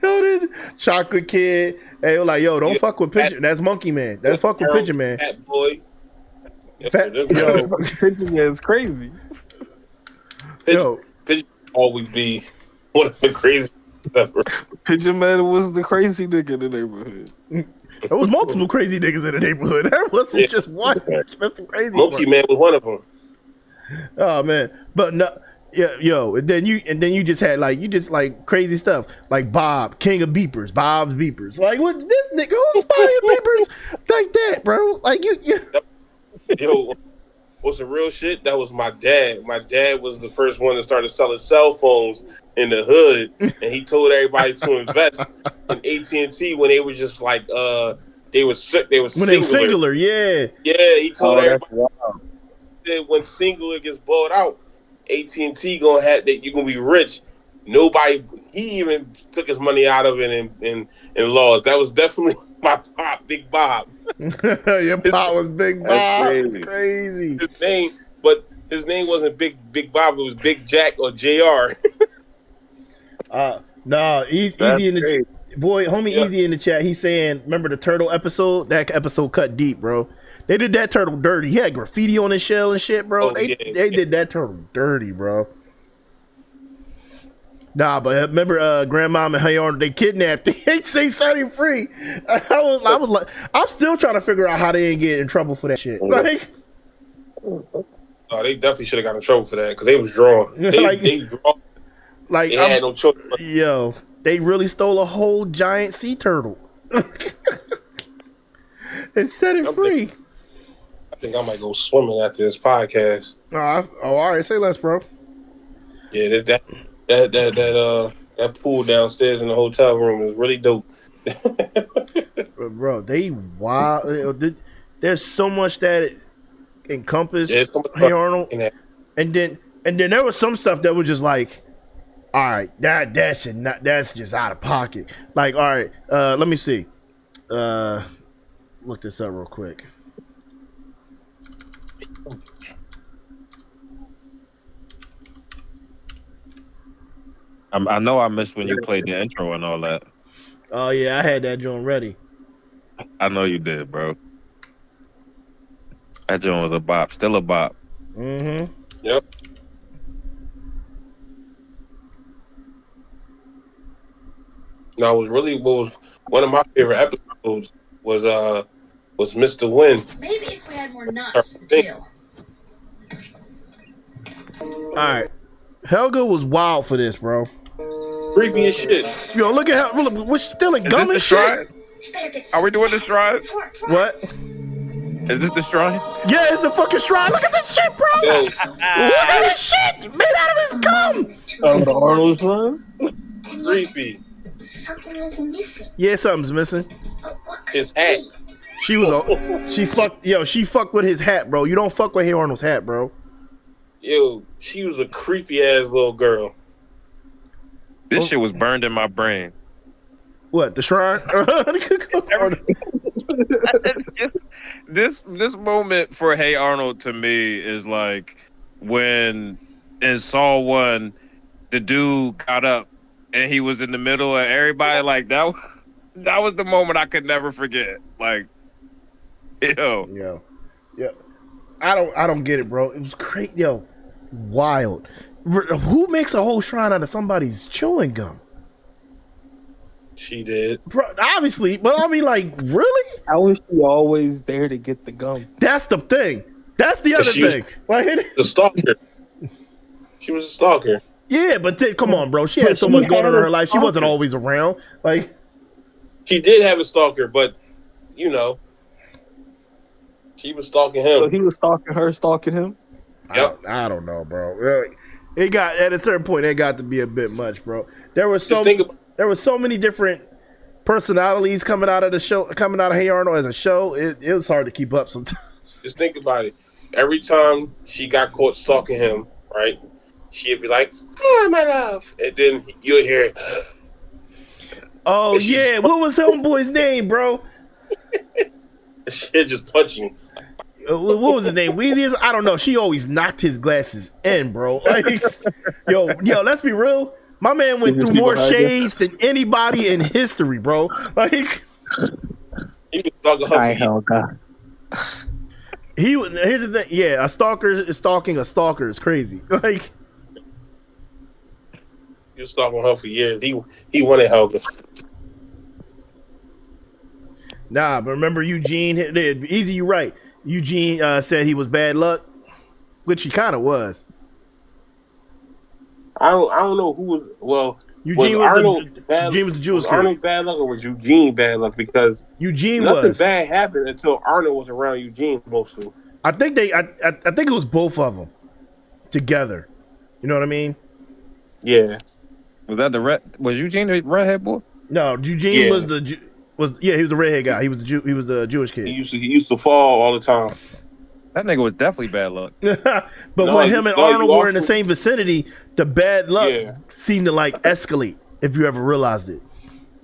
Yo, Chocolate Kid. Hey, like, yo, don't fuck with Pigeon. That's Monkey Man. That's fuck with Pigeon Man. Fat Boy. Fat, yo, Pigeon Man's crazy. yo. Pigeon always be one of the craziest ever. Pigeon Man was the crazy nigga in the neighborhood. There was multiple crazy niggas in the neighborhood. That wasn't just one. That's the crazy Monkey part. Man was one of them. Oh man, but no, yeah, yo, and then you just had like crazy stuff like Bob, King of Beepers, Bob's Beepers. Like what this nigga who's buying beepers like that, bro? Like you. Yo, what's the real shit? That was my dad. My dad was the first one that started selling cell phones in the hood, and he told everybody to invest in AT&T when they were just like they were sick. They were When they were singular, yeah. Yeah, he told everybody Wow. that when singular gets bought out, AT&T gonna have that you're gonna be rich. Nobody. He even took his money out of it in laws. That was definitely my pop, Big Bob. Your pop was Big Bob. That's crazy. His name wasn't Big Bob. It was Big Jack or JR. No, Easy in the boy, homie. Yeah. Easy in the chat. He's saying, remember the turtle episode? That episode cut deep, bro. They did that turtle dirty. He had graffiti on his shell and shit, bro. They did that turtle dirty, bro. Nah, but remember, Grandmom and HeyArnold, they kidnapped him. They set him free. I was like, I'm still trying to figure out how they didn't get in trouble for that shit. Like, Oh, they definitely should have got in trouble for that because they was drawn. They drawn. like They had no choice. yo, they really stole a whole giant sea turtle and set it free. I think I might go swimming after this podcast. Oh, all right, say less, bro. Yeah, that pool downstairs in the hotel room is really dope. Bro, they wild. There's so much that encompass so much HeyArnold, in that. and then there was some stuff that was just like, all right, that should not. That's just out of pocket. Like, all right, let me see. Look this up real quick. I know I missed when you played the intro and all that. Oh yeah, I had that joint ready. I know you did, bro. That joint was a bop. Still a bop. Mm-hmm. Yep. No, it was really what was one of my favorite episodes was Mr. Win. Maybe if we had more knots to the tail. All right, Helga was wild for this, bro. Creepy as shit. Yo, look at how we're stealing Is gum and this the shit. shrine? You better get Are we doing the shrine? What? Is this the shrine? Yeah, it's the fucking shrine. Look at this shit, bro. Yo, Look at this shit made out of his gum. The Arnold shrine? creepy. Something is missing. Yeah, something's missing. But what could His it hat. be? She fucked with his hat, bro. You don't fuck with HeyArnold's hat, bro. Yo, she was a creepy ass little girl. This shit was burned in my brain. What, the shrine? This moment for HeyArnold to me is like when in Saw 1, the dude got up and he was in the middle of everybody. Like that was the moment I could never forget. Like, yo. I don't get it, bro. It was crazy, yo, wild. Who makes a whole shrine out of somebody's chewing gum? She did. Bro, obviously, but I mean, like, really? How was she always there to get the gum? That's the thing. That's the other thing. Like, The stalker. She was a stalker. yeah, but come on, bro. She had so much going on in her life. She wasn't always around. Like, She did have a stalker, but you know, she was stalking him. So he was stalking her, stalking him? Yep. I don't know, bro. Really. It got at a certain point. It got to be a bit much, bro. There was Just think about so many different personalities coming out of the show, coming out of HeyArnold as a show. It was hard to keep up sometimes. Just think about it. Every time she got caught stalking him, right? She'd be like, "Oh, my love," and then you'll hear it. Oh yeah, what was homeboy's name, bro? She'd just punch you. What was his name? Weezy? I don't know. She always knocked his glasses in, bro. Like, yo, let's be real. My man went Did you through see more behind you? shades than anybody in history, bro. Like He was stalking her Hi, for years. Helga. here's the thing. Yeah, a stalker is stalking a stalker is crazy. Like He was stalking her for years. He wanted Helga. nah, but remember Eugene? Easy, you right. Eugene said he was bad luck, which he kind of was. I don't know who was Eugene was was Arnold the bad, Eugene was the Jewish was kid. Arnold bad luck or was Eugene bad luck? Because Eugene nothing was. bad happened until Arnold was around Eugene mostly. I think I think it was both of them together. You know what I mean? Yeah, Was that the red? Was Eugene the redhead boy? No, Eugene Yeah. was he was the redhead guy. He was the Jewish he kid. used to fall all the time. That nigga was definitely bad luck. But No, when him and you Arnold were in the also- same vicinity, the bad luck Yeah. seemed to like escalate. If you ever realized it.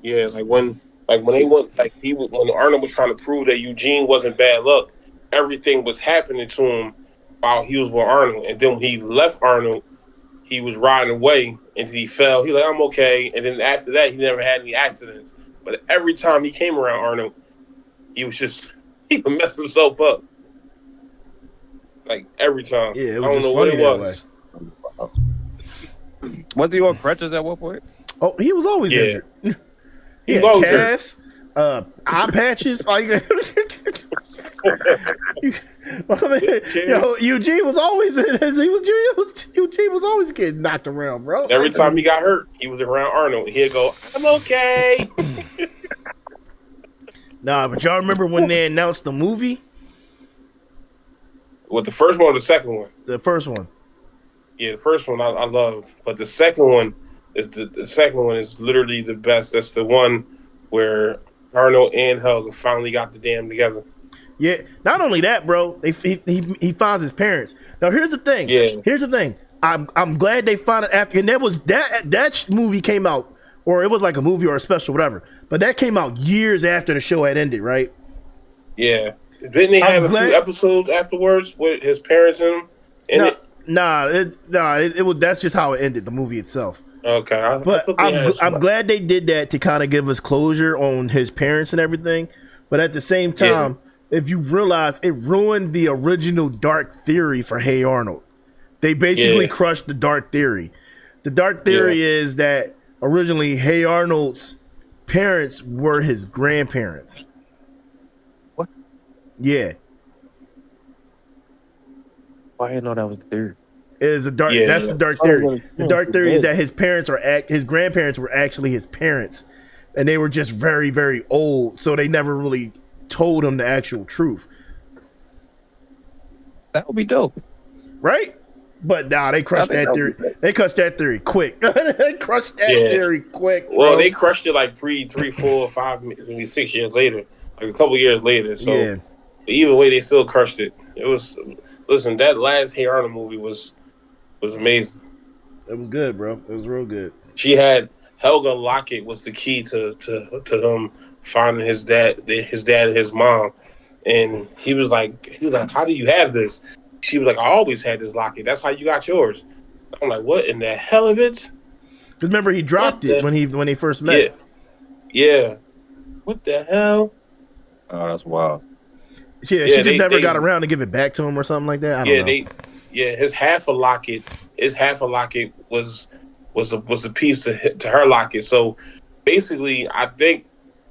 Yeah, when they went when Arnold was trying to prove that Eugene wasn't bad luck, everything was happening to him while he was with Arnold, and then when he left Arnold, he was riding away and he fell. He was like, I'm okay, and then after that, he never had any accidents. But every time he came around Arnold, he would mess himself up. Like every time. Yeah, it I was don't just know what funny it that was. Was he on crutches at one point? Oh, he was always Yeah. injured. He He had was always casts, eye patches. Like, yo, Eugene was always Eugene was always getting knocked around, bro. Every time he got hurt, he was around Arnold. He'd go, I'm okay. Nah, but y'all remember when they announced the movie? What, the first one or the second one? The first one. Yeah, the first one I loved, but the second one is the second one is literally the best. That's the one where Arnold and Helga finally got the damn together. Yeah, not only that, bro. He finds his parents. Now here's the thing. Yeah. Here's the thing. I'm glad they found it after, and that movie came out, or it was like a movie or a special, whatever. But that came out years after the show had ended, right? Yeah, didn't they have a few episodes afterwards with his parents in it? It was. That's just how it ended. The movie itself. Okay, But I'm glad they did that to kind of give us closure on his parents and everything. But at the same time, if you realize, it ruined the original Dark Theory for Hey Arnold. They basically crushed the Dark Theory. The Dark Theory is that originally Hey Arnold's parents were his grandparents. What? Yeah. I didn't know that was the theory. Is a dark. That's the Dark Theory. The Dark Theory is that his grandparents were actually his parents, and they were just very, very old, so they never really told him the actual truth. That would be dope, right? But nah, they crushed that theory. They crushed that theory quick. They crushed that theory quick. Bro. Well, they crushed it like 3, 4, 5, maybe 6 years later, like a couple years later. So either way, they still crushed it. It was. Listen, that last Hey Arnold movie was amazing. It was good, bro. It was real good. She had Helga Lockett was the key to him finding his dad and his mom, and he was like, how do you have this? She was like, I always had this locket. That's how you got yours. I'm like, what in the hell of it? Because remember, he dropped it when they first met. Yeah. What the hell? Oh, that's wild. Yeah, she just never got around to give it back to him or something like that. I don't know. His half a locket was a piece to her locket. So basically, I think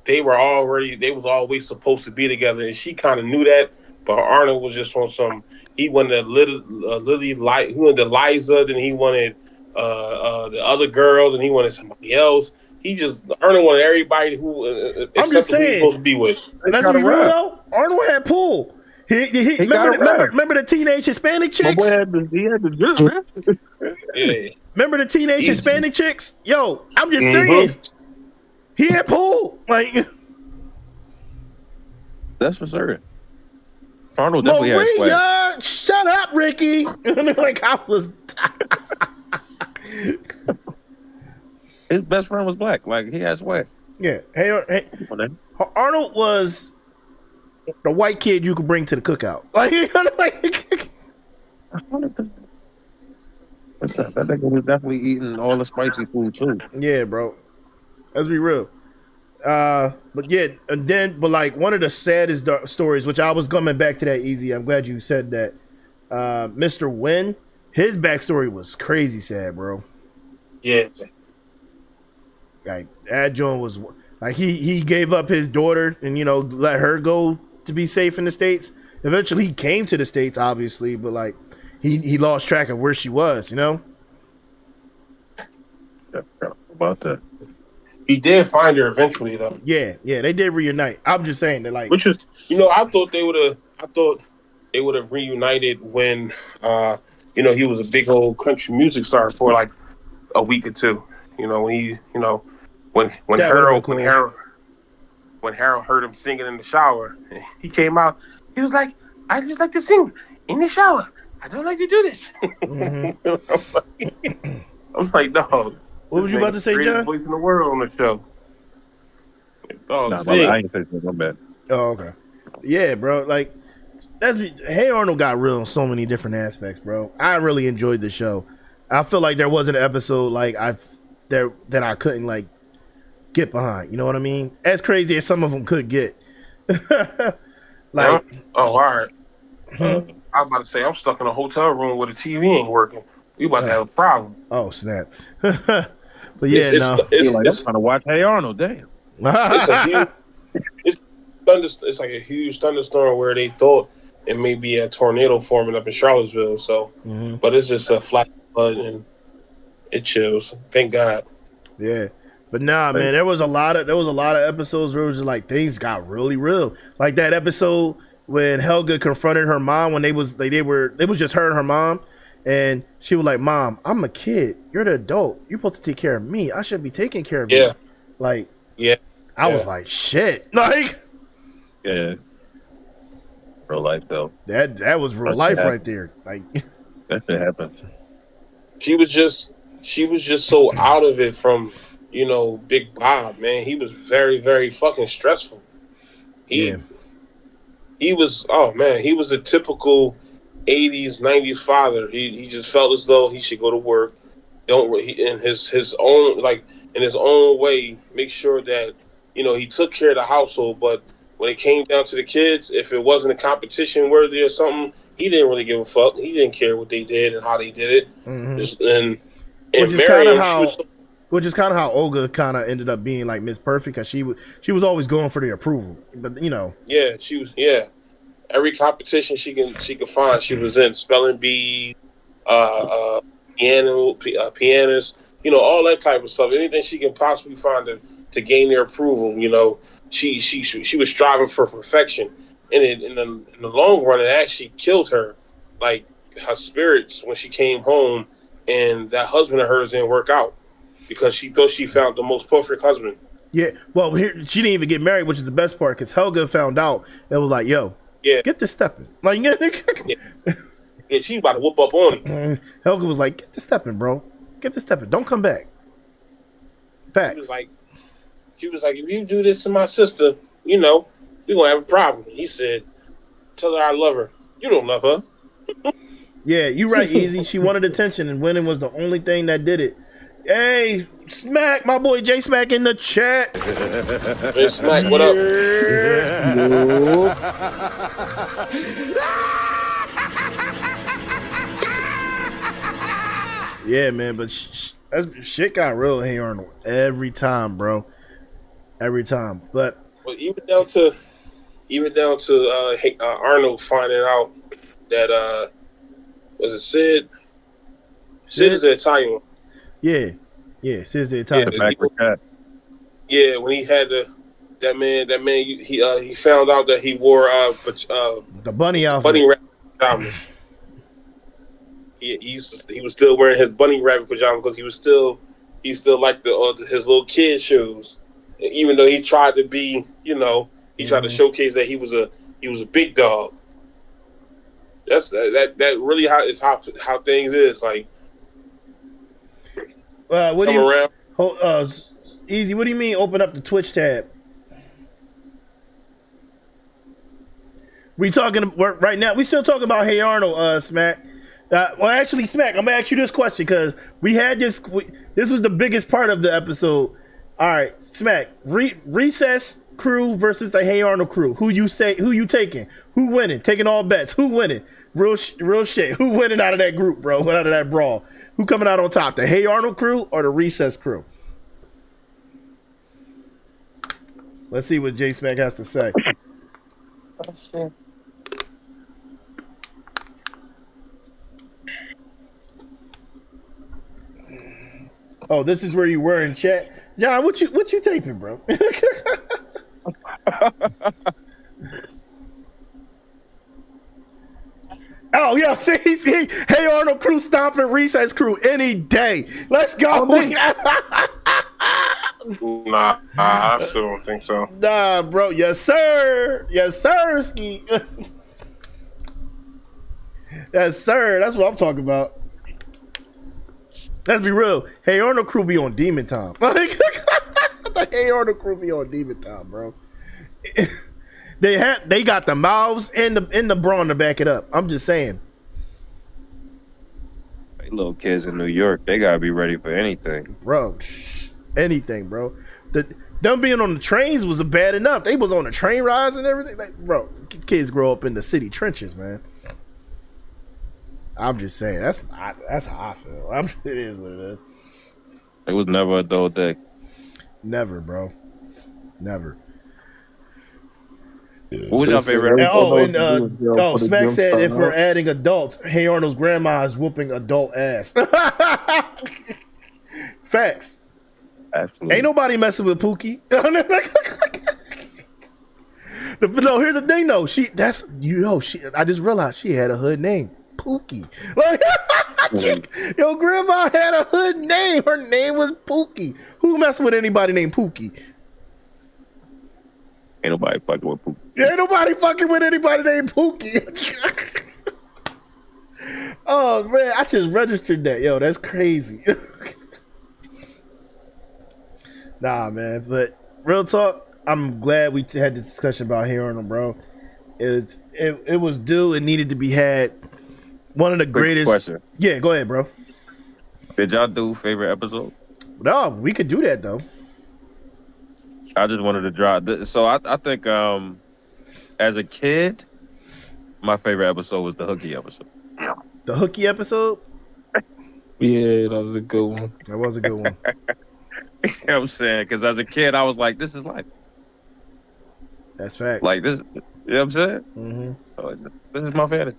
they was always supposed to be together, and she kind of knew that. But Arnold was just on some. He wanted Lily Light. He wanted Liza. Then he wanted the other girl. Then he wanted somebody else. Arnold wanted everybody who I'm just saying, who he's supposed to be with. Let's be real though. Arnold had pull. Remember the teenage Hispanic chicks? He had the Remember the teenage Hispanic chicks? Yo, I'm just saying, he had pull. Like that's for certain. Arnold definitely had swag. Shut up, Ricky. Like I was. His best friend was black. Like he had swag. Yeah. Hey, Arnold was the white kid you could bring to the cookout. Like, What's up? That nigga was definitely eating all the spicy food too. Yeah, bro. Let's be real. But yeah, and then, but like one of the saddest stories, which I was coming back to that easy. I'm glad you said that. Mr. Wynn, his backstory was crazy sad, bro. Yeah. Like that joint was like he gave up his daughter and let her go to be safe in the States. Eventually, he came to the States, obviously, but like he lost track of where she was. About that. He did find her eventually, though. Yeah, they did reunite. I'm just saying that, like, Which is, I thought they would have reunited when, he was a big old country music star for like a week or two. When Harold heard him singing in the shower, he came out. He was like, "I just like to sing in the shower. I don't like to do this." Mm-hmm. I'm like, dog. What was you about to say, John? Voice in the world on the show. I ain't say something bad. Oh, okay. Yeah, bro. Like, Hey Arnold got real in so many different aspects, bro. I really enjoyed the show. I feel like there wasn't an episode like that I couldn't like get behind. You know what I mean? As crazy as some of them could get. Like, all right. I was about to say I'm stuck in a hotel room where the TV ain't working. We about to have a problem. Oh snap! But yeah, I'm trying to watch Hey Arnold. Damn. It's like a huge thunderstorm where they thought it may be a tornado forming up in Charlottesville. So, but it's just a flat flood and it chills. Thank God. Yeah, but nah, man, there was a lot of episodes where it was just like things got really real. Like that episode when Helga confronted her mom when they was just her and her mom, and she was like, "Mom, I'm a kid. You're the adult. You're supposed to take care of me. I should be taking care of you." Like, I was like, shit. Like, yeah. Real life though. That was real life right there. Like, that shit happened. She was just so out of it from, Big Bob, man. He was very, very fucking stressful. He was, he was a typical 80s, 90s father. He just felt as though he should go to work. In his own way, make sure that, he took care of the household. But when it came down to the kids, if it wasn't a competition worthy or something, he didn't really give a fuck. He didn't care what they did and how they did it. Mm-hmm. Which is kind of how Olga kind of ended up being like Miss Perfect, because she was always going for the approval. But she was. Every competition she could find, she was in. Spelling bee, pianist, all that type of stuff. Anything she can possibly find to gain their approval. She was striving for perfection, and in the long run, it actually killed her. Like her spirits when she came home, and that husband of hers didn't work out because she thought she found the most perfect husband. Yeah, well, she didn't even get married, which is the best part, because Helga found out and was like, "Yo, get this stepping." Like, she about to whoop up on him. Helga was like, "Get this stepping, bro. Get this stepping. Don't come back." Facts. She was like, "If you do this to my sister, we're gonna have a problem." He said, "Tell her I love her. You don't love her." Yeah, you right, Easy. She wanted attention, and winning was the only thing that did it. Hey, Smack, my boy J Smack in the chat. Hey, Smack, what up? Yeah, man, but shit got real. Hey Arnold, every time, bro, every time. But even down to Arnold finding out that was it Sid? Sid is the Italian one. Yeah, Sid's the Italian. Yeah, when he had that man, he found out that he wore the bunny outfit, bunny rabbit pajamas. He was still wearing his bunny rabbit pajamas because he still liked his little kid shoes. Even though he tried to be, he tried to showcase that he was a big dog. That really how things is like. What do you Easy? What do you mean? Open up the Twitch tab. We talking right now? We still talking about Hey Arnold, Smack. Well, actually, Smack, I'm gonna ask you this question because we had this. This was the biggest part of the episode. All right, Smack, recess crew versus the Hey Arnold crew. Who you taking? Who winning? Taking all bets. Who winning? Real shit. Who winning out of that group, bro? Out of that brawl? Who coming out on top? The Hey Arnold crew or the recess crew? Let's see what J Smack has to say. Oh, this is where you were in chat. John, what you taping, bro? Oh, yeah, see, Hey Arnold crew stomping recess crew any day. Let's go. Nah, I still don't think so. Nah, bro. Yes, sir. Yes, sir, Ski. Yes, sir. That's what I'm talking about. Let's be real. Hey Arnold crew be on demon time. The Hey Arnold crew be on demon time, bro. They got the mouths and the brawn to back it up. I'm just saying. Hey, little kids in New York, they gotta be ready for anything, bro. Anything, bro. Them being on the trains was bad enough. They was on the train rides and everything. Like, bro, kids grow up in the city trenches, man. I'm just saying. That's how I feel. It is what it is. It was never a dull day. Never, bro. Never. What was your favorite? Smack said if we're adding adults, Hey Arnold's grandma is whooping adult ass. Facts. Absolutely. Ain't nobody messing with Pookie. No, here's the thing though. I just realized she had a hood name. Pookie. Yo, grandma had a hood name. Her name was Pookie. Who messing with anybody named Pookie? Ain't nobody fucking with Pookie. Ain't nobody fucking with anybody named Pookie. Oh man, I just registered that. Yo, that's crazy. Nah, man, but real talk, I'm glad we had the discussion about Hey Arnold, bro. It was due. It needed to be had. One of the greatest. Question. Yeah, go ahead, bro. Did y'all do favorite episode? No, we could do that though. I just wanted to drop. So I think as a kid, my favorite episode was the Hooky episode. The Hooky episode? Yeah, that was a good one. That was a good one. You know what I'm saying? Because as a kid, I was like, this is life. That's facts. Like this, you know what I'm saying? Mm-hmm. This is my fantasy.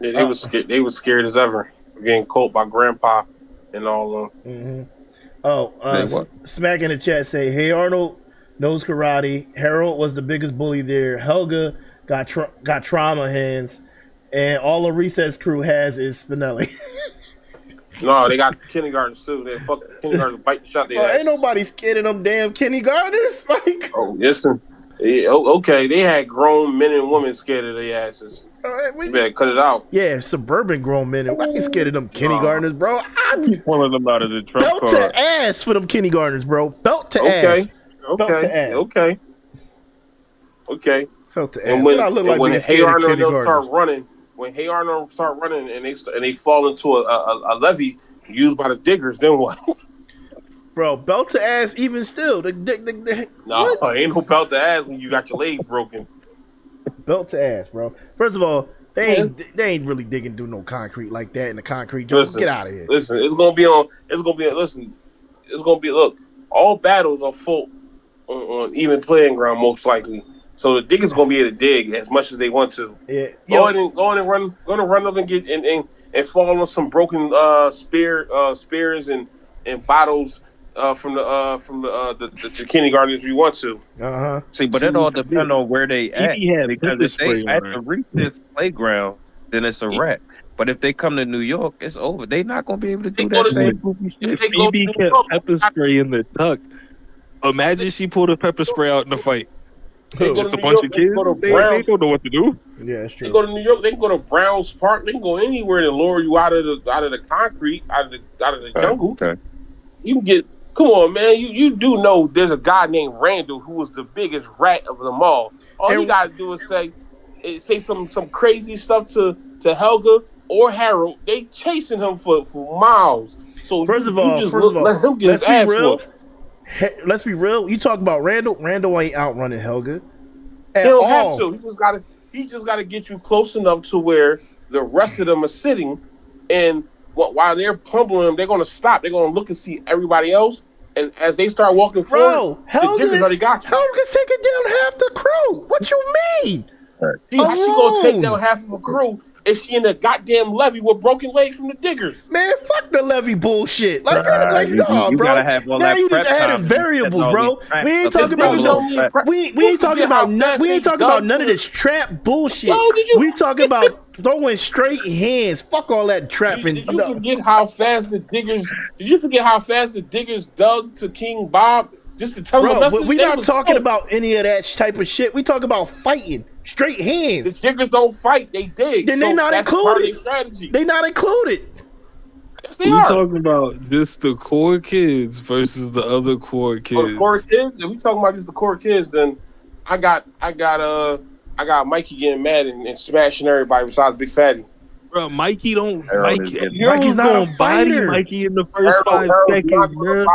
Yeah, they was scared. They was scared as ever. Getting caught by Grandpa and all of them. Mm-hmm. Oh, Smack in the chat say, Hey Arnold knows karate. Harold was the biggest bully there. Helga got trauma hands, and all the recess crew has is Spinelli. No, they got the kindergartens too. They fuck the kindergartens bite the shot. Ain't nobody scared of them damn kindergartners. Like, oh, listen. Yeah, okay, they had grown men and women scared of their asses. You better cut it out. Yeah, suburban grown men. I ain't scared of them kindergartners, bro. Keep pulling them out of the trunk belt car. to ass for them kindergartens, bro. Belt to ass. Belt to ass. Okay. Felt to ass. And when I look like when Hey Arnold start running, and they fall into a levee used by the diggers, then what? Bro, belt to ass even still. No, ain't no belt to ass when you got your leg broken. Belt to ass, bro. First of all, they ain't really digging through no concrete like that in the concrete jungle. Get out of here. Listen, it's gonna be look, all battles are full on even playing ground most likely. So the diggers gonna be able to dig as much as they want to. Yeah. Go on and run up and get and fall on some broken spears and bottles from the kindergartens if you want to. See, but it all depends on where they at. Because if they at the recess playground, then it's a wrap. But if they come to New York, it's over. They not gonna be able to do that same goofy shit. BB kept pepper spray in the tuck. Imagine she pulled a pepper spray out in the fight. Just a bunch of kids. They don't know what to do. Yeah, that's true. They go to New York. They can go to Browns Park. They can go anywhere to lure you out of the concrete, out of the jungle. Okay. You can get. Come on, man. You do know there's a guy named Randall who was the biggest rat of them all. All you gotta do is say, say some crazy stuff to Helga or Harold, they chasing him for miles. So First you of all, just let him get his let's be ass real. whooped. Let's be real. You talk about Randall. Randall ain't outrunning Helga He at don't all. have to. He just gotta get you close enough to where the rest of them are sitting, and while they're pummeling him, they're gonna stop. They're gonna look and see everybody else, and as they start walking forward, the Diggers already got you. Helga's taking down half the crew. What you mean? See how she gonna take down half of a crew if she in the goddamn levee with broken legs from the Diggers? Man, fuck the levee bullshit. Like, Right. nah, You bro. gotta have all Now that you just prep added time. variables, All bro. these traps We ain't up talking in about the no- middle of the we ain't talking about none. We ain't talking about none of this trap bullshit. Yo, did you- We talking about throwing straight hands. Fuck all that trapping. Did you forget how fast the Diggers? Did you forget how fast the Diggers dug to King Bob just to tell him a Bro, message? but we They not was talking slow. about any of that type of shit. We talk about fighting, straight The hands. Diggers don't fight; they dig. Then they not that's part of included. their strategy. They not included. Yes, they We are. talking about just the core kids versus the other core For kids. the core kids, if we talking about just the core kids, then I got Mikey getting mad and smashing everybody besides Big Fatty. Bro, Mikey don't. Harold is Mikey's Mikey's not a body fighter. Mikey in the first 5 seconds, bro.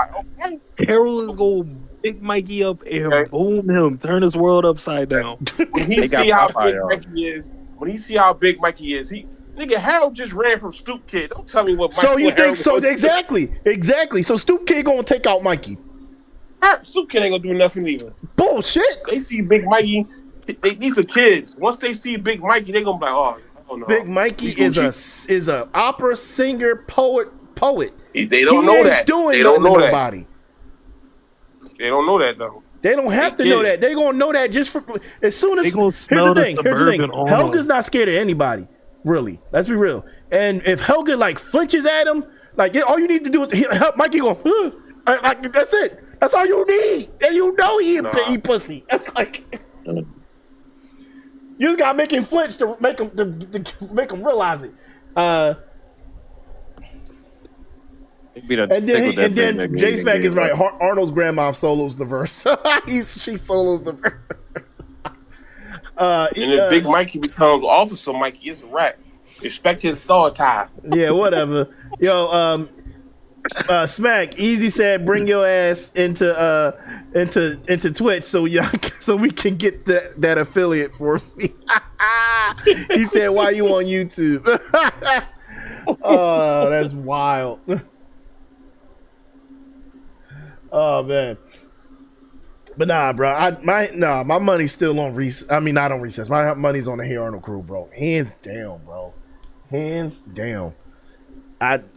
Okay. Harold is gonna pick Mikey up and Okay. boom him, turn his world upside down. When he They got see how Popeye big on. Mikey is, nigga Harold just ran from Stoop Kid. Don't tell me what. So you what think Harold so? was gonna Exactly. So Stoop Kid gonna take out Mikey. do. Stoop Kid ain't gonna do nothing either. Bullshit. They see Big Mikey. These are kids. Once they see Big Mikey, they gonna be like, oh no. Big Mikey is a opera singer, poet. They don't He know ain't that. doing They don't nothing know to that. nobody. They don't know that though. They don't have They to know get that. They gonna know that just for as soon as. They gonna Here's smell the the thing. suburban Arnold. Helga's not scared of anybody. Really. Let's be real. And if Helga like flinches at him, like all you need to do is help Mikey go. Like that's it. That's all you need. And you know he pussy. Like you just gotta make him flinch to make him to make him realize it. And then J Smack is right. Arnold's grandma solos the verse. She solos the verse. And if Big Mikey becomes Officer Mikey, it's a rat. Respect his authority. Yeah, whatever. Yo, Smack Easy said, bring your ass into Twitch so we can get that affiliate for me. He said, why you on YouTube? Oh, that's wild. Oh man. But nah, bro. My money's still on recess. I mean, not on recess. My money's on the HeyArnold crew, bro. Hands down, bro. Hands down.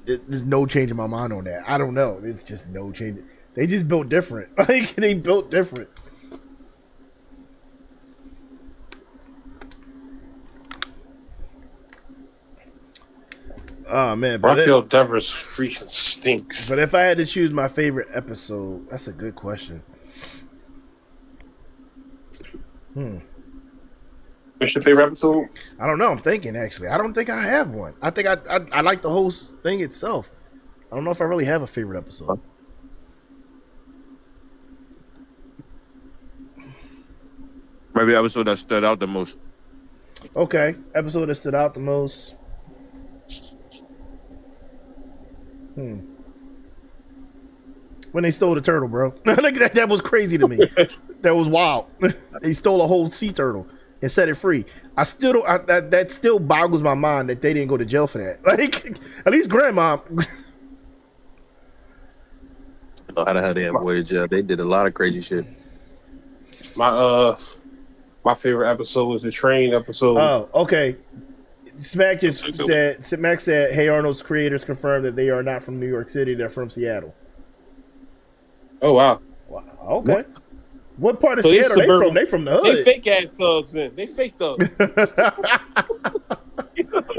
There's no changing my mind on that. I don't know. It's just no change. They just built different. Like they built different. Oh man, but Raquel Devers freaking stinks. But if I had to choose my favorite episode, that's a good question. What's your favorite episode? I don't know. I'm thinking actually. I don't think I have one. I think I like the whole thing itself. I don't know if I really have a favorite episode. Maybe episode that stood out the most. Okay, episode that stood out the most. When they stole the turtle, bro. That was crazy to me. That was wild. They stole a whole sea turtle and set it free. I still don't. That still boggles my mind that they didn't go to jail for that. Like, at least grandma. How the hell they avoided jail? They did a lot of crazy shit. My favorite episode was the train episode. Oh, okay. Smack said, HeyArnold's creators confirmed that they are not from New York City. They're from Seattle. Oh wow. Okay. What part of So they Seattle they suburban- from? They from the They hood. fake ass thugs then. They fake thugs. They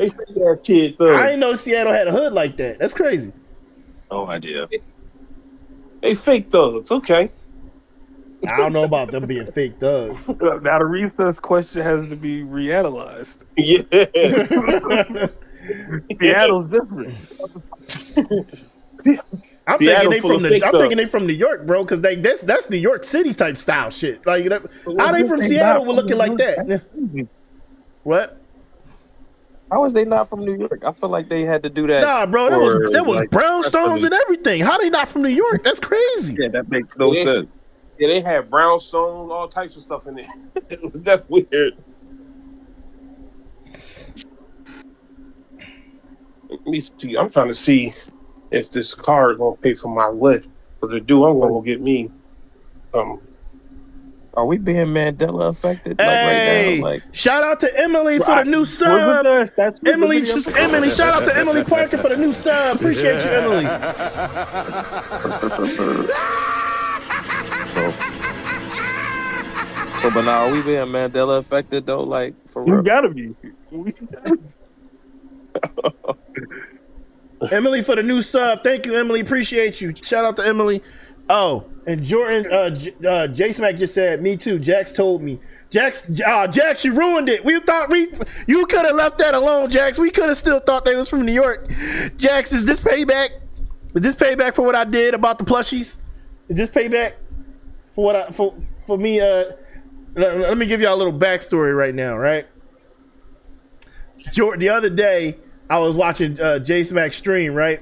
fake ass kid thugs. I didn't know Seattle had a hood like that. That's crazy. No idea. They fake thugs. Okay. I don't know about them being fake thugs. Now the recess question has to be reanalyzed. Yeah. Seattle's different. I'm Seattle thinking full of fake they from New York, bro, because that's New York City type style shit. Like, how they from Seattle were looking like that? What? How is they not from New York? I feel like they had to do that. Nah, bro, there was like, brownstones and everything. How they not from New York? That's crazy. Yeah, that makes no sense. Yeah, they had brownstones, all types of stuff in there. That's weird. Let me see. I'm trying to see if this car is gonna pay for my lift. But to do, I'm gonna go get me. Are we being Mandela affected? Hey, right now? Like, shout out to Emily for the new sub. Emily, shout out to Emily Parker for the new sub. Appreciate you, Emily. so, but now are we being Mandela affected though? Like, for We real? gotta be. Emily for the new sub. Thank you, Emily. Appreciate you. Shout out to Emily. Oh, and Jordan, J Smack just said, me too. Jax told me. Jax, you ruined it. We thought you could have left that alone, Jax. We could have still thought they was from New York. Jax, is this payback? Is this payback for what I did about the plushies? Is this payback for what for me? Let me give y'all a little backstory right now, right? The other day, I was watching J Smack stream, right?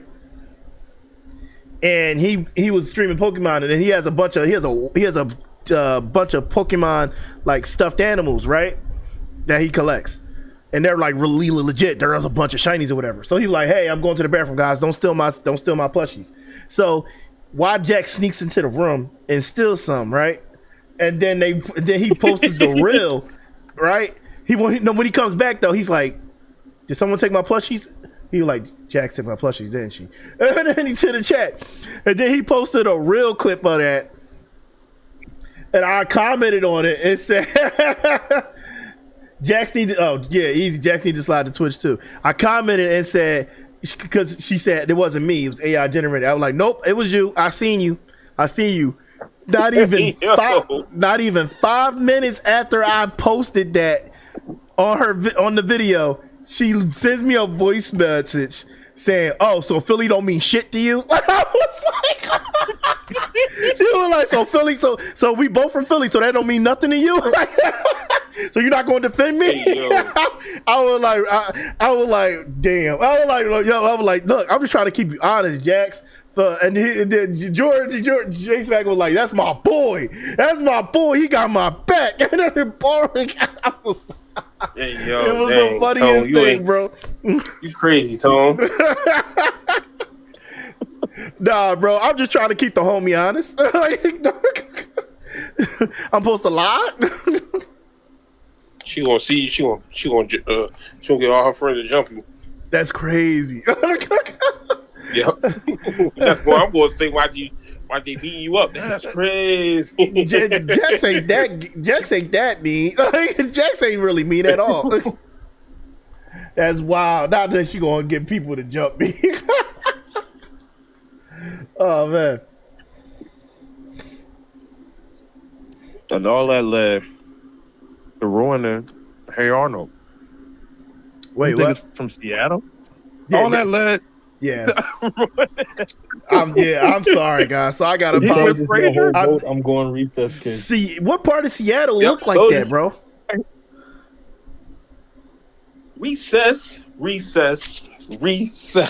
And he was streaming Pokemon, and then he has a bunch of Pokemon like stuffed animals, right? That he collects, and they're like really legit. There's a bunch of shinies or whatever. So he's like, "Hey, I'm going to the bathroom, guys. Don't steal my plushies." So why Jack sneaks into the room and steals some, right? And then he posted the reel, right? When he comes back though, he's like, "Did someone take my plushies?" He was like, "Jack took my plushies, didn't she?" And then he to the chat, and then he posted a real clip of that, and I commented on it and said, "Jax need to." Oh yeah, easy. Jax need to slide to Twitch too. I commented and said, because she said it wasn't me, it was AI generated. I was like, "Nope, it was you. I seen you. Not even 5 minutes after I posted that on the video, she sends me a voice message saying, "Oh, so Philly don't mean shit to you?" I was like, she was like, "So Philly, so we both from Philly, so that don't mean nothing to you?" So you're not going to defend me? Hey, I was like, damn. I was like, look, I'm just trying to keep you honest, Jax. And then George J Smack was like, "That's my boy. That's my boy. He got my back." And then boring. Hey, yo, it was the funniest thing, bro. You crazy, Tone. Nah, bro. I'm just trying to keep the homie honest. I'm supposed to lie? She gonna see. She gonna get all her friends to jump you. That's crazy. Yep. That's what I'm gonna say. Why they beating you up? That's crazy. Jax ain't that mean. Jax ain't really mean at all. That's wild. Not that she gonna get people to jump me. Oh man. And all that led to ruining HeyArnold. Wait, what? It's from Seattle? Yeah, all that led. Yeah. I'm sorry, guys. So I got to I'm going recess, kid. See, what part of Seattle look like that, bro? Recess.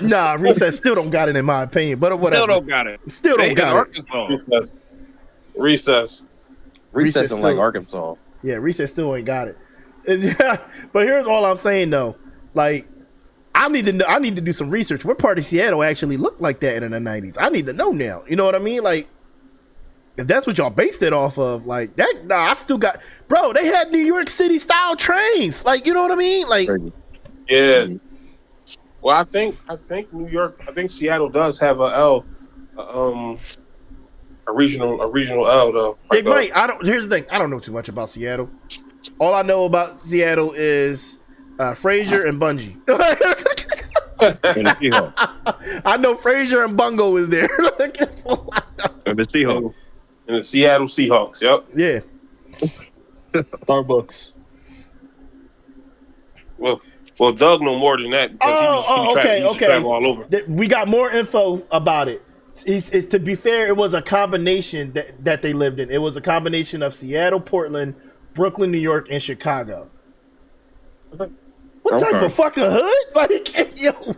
Nah, recess still don't got it in my opinion, but whatever. Still don't got it. Still don't got it. Recess in like Arkansas. Yeah, recess still ain't got it. But here's all I'm saying though. Like, I need to do some research. What part of Seattle actually looked like that in the 90s? I need to know now. You know what I mean? Like, if that's what y'all based it off of, like that, nah, I still got, bro, they had New York City style trains. Like, you know what I mean? Like, yeah. Well, I think Seattle does have a regional L though. Like, here's the thing. I don't know too much about Seattle. All I know about Seattle is Frazier and Bungie. I know Frazier and Bungo is there. That's all I know. And the Seahawks. And the Seattle Seahawks, yep. Yeah. Starbucks. Well, Doug know more than that. He travel all over. We got more info about it. It's to be fair, it was a combination that they lived in. It was a combination of Seattle, Portland, Brooklyn, New York, and Chicago. What type Okay. of fucking hood? Like, yo.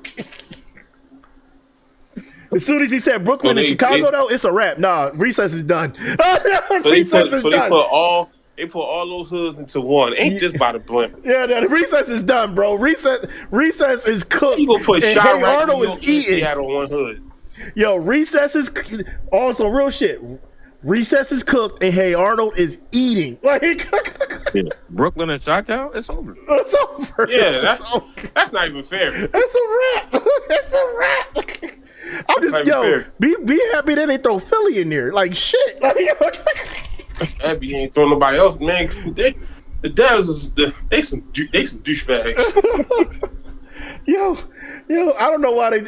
As soon as he said Brooklyn So and they- Chicago, though, it's a wrap. Nah, recess is done. So Recess is they done. put all those hoods into one. Ain't just by the blimp. Yeah, the recess is done, bro. Recess is cooked. You gonna put And Chirac, Hey Arnold New is York, and eating. Seattle on one hood. Yo, recess is also real shit. Recess is cooked, and Hey Arnold is eating. Like, Yeah. Brooklyn and Chi-Town, it's over. it's over. Yeah, It's over. that's not even fair. That's a wrap. That's a wrap. I'm just, That's yo, fair. be happy that they throw Philly in there. Like, shit. Like, Abby ain't throwing nobody else, man. The Devs is they some douchebags. yo, I don't know why they,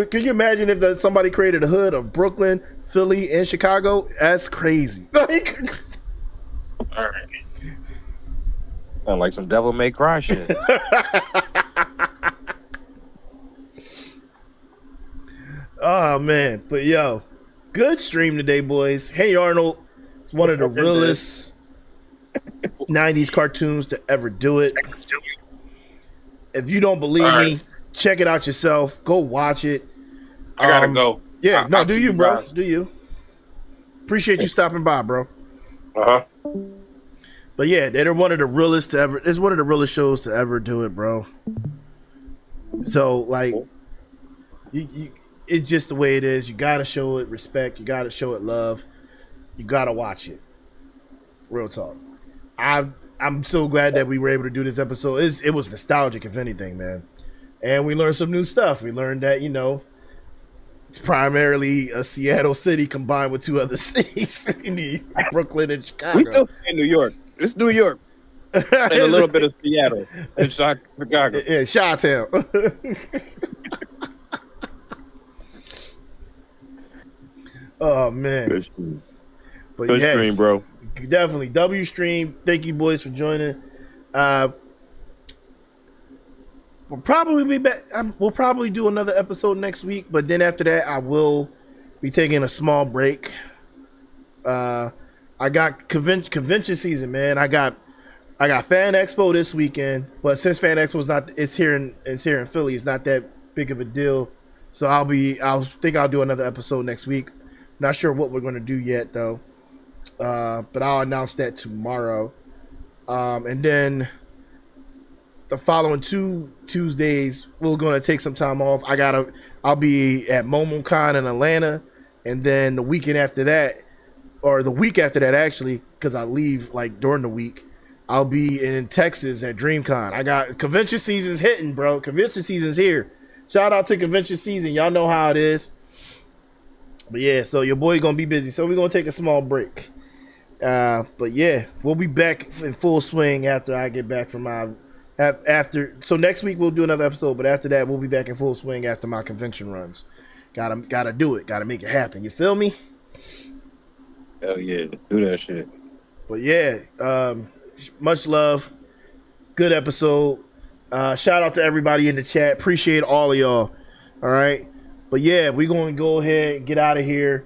can you imagine if somebody created a hood of Brooklyn, Philly, and Chicago? That's crazy. Like, All right. Sound like some Devil May Cry shit. oh, man. But, yo, good stream today, boys. Hey Arnold, one of the realest 90s cartoons to ever do it. If you don't believe All me, right. check it out yourself. Go watch it. I gotta go. Yeah, I'll do keep you, you bro. guys. Do you. Appreciate you stopping by, bro. Uh-huh. But yeah, they're one of the realest to ever. It's one of the realest shows to ever do it, bro. So like, it's just the way it is. You gotta show it respect. You gotta show it love. You gotta watch it. Real talk. I'm so glad that we were able to do this episode. It was nostalgic, if anything, man. And we learned some new stuff. We learned that, it's primarily a Seattle city combined with two other cities, Brooklyn and We Chicago. still in New York. It's New York. And a little bit of Seattle and Chicago. Yeah, Chi-Town. Oh man. Good stream. But Good yeah, stream, bro. definitely. W stream. Thank you boys for joining. We'll probably be back. We'll probably do another episode next week, but then after that, I will be taking a small break. I got convention season, man. I got Fan Expo this weekend, but since Fan Expo it's here in Philly, it's not that big of a deal. So I'll think I'll do another episode next week. Not sure what we're gonna do yet though. But I'll announce that tomorrow. And then the following 2 Tuesdays, we're gonna take some time off. I'll be at MomoCon in Atlanta, and then the weekend after that, or the week after that actually, because I leave like during the week, I'll be in Texas at DreamCon. I got convention season's hitting, bro. Convention season's here. Shout out to convention season. Y'all know how it is. But yeah, so your boy gonna be busy. So we're gonna take a small break. But yeah, we'll be back in full swing after I get back from my so next week we'll do another episode, but after that we'll be back in full swing after my convention runs. Gotta do it. Gotta make it happen. You feel me? Hell yeah. Do that shit. But yeah, much love. Good episode. Shout out to everybody in the chat. Appreciate all of y'all. All right. But yeah, we're going to go ahead and get out of here.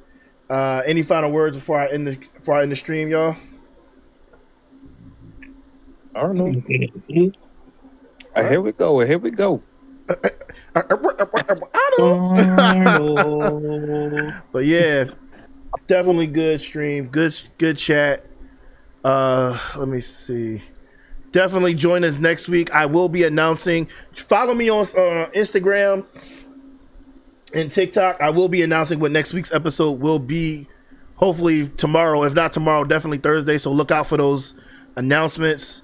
Any final words before I end the stream, y'all? I don't know. Here we go. Here we go. But yeah, definitely good stream. Good chat. Let me see. Definitely join us next week. I will be announcing. Follow me on Instagram and TikTok. I will be announcing what next week's episode will be. Hopefully tomorrow. If not tomorrow, definitely Thursday. So look out for those announcements.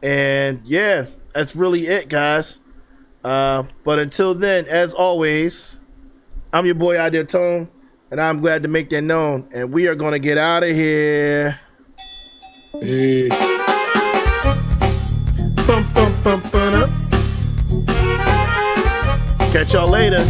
And yeah, that's really it, guys. But until then, as always, I'm your boy Ideal Tone, and I'm glad to make that known. And we are going to get out of here. Hey. Catch y'all later.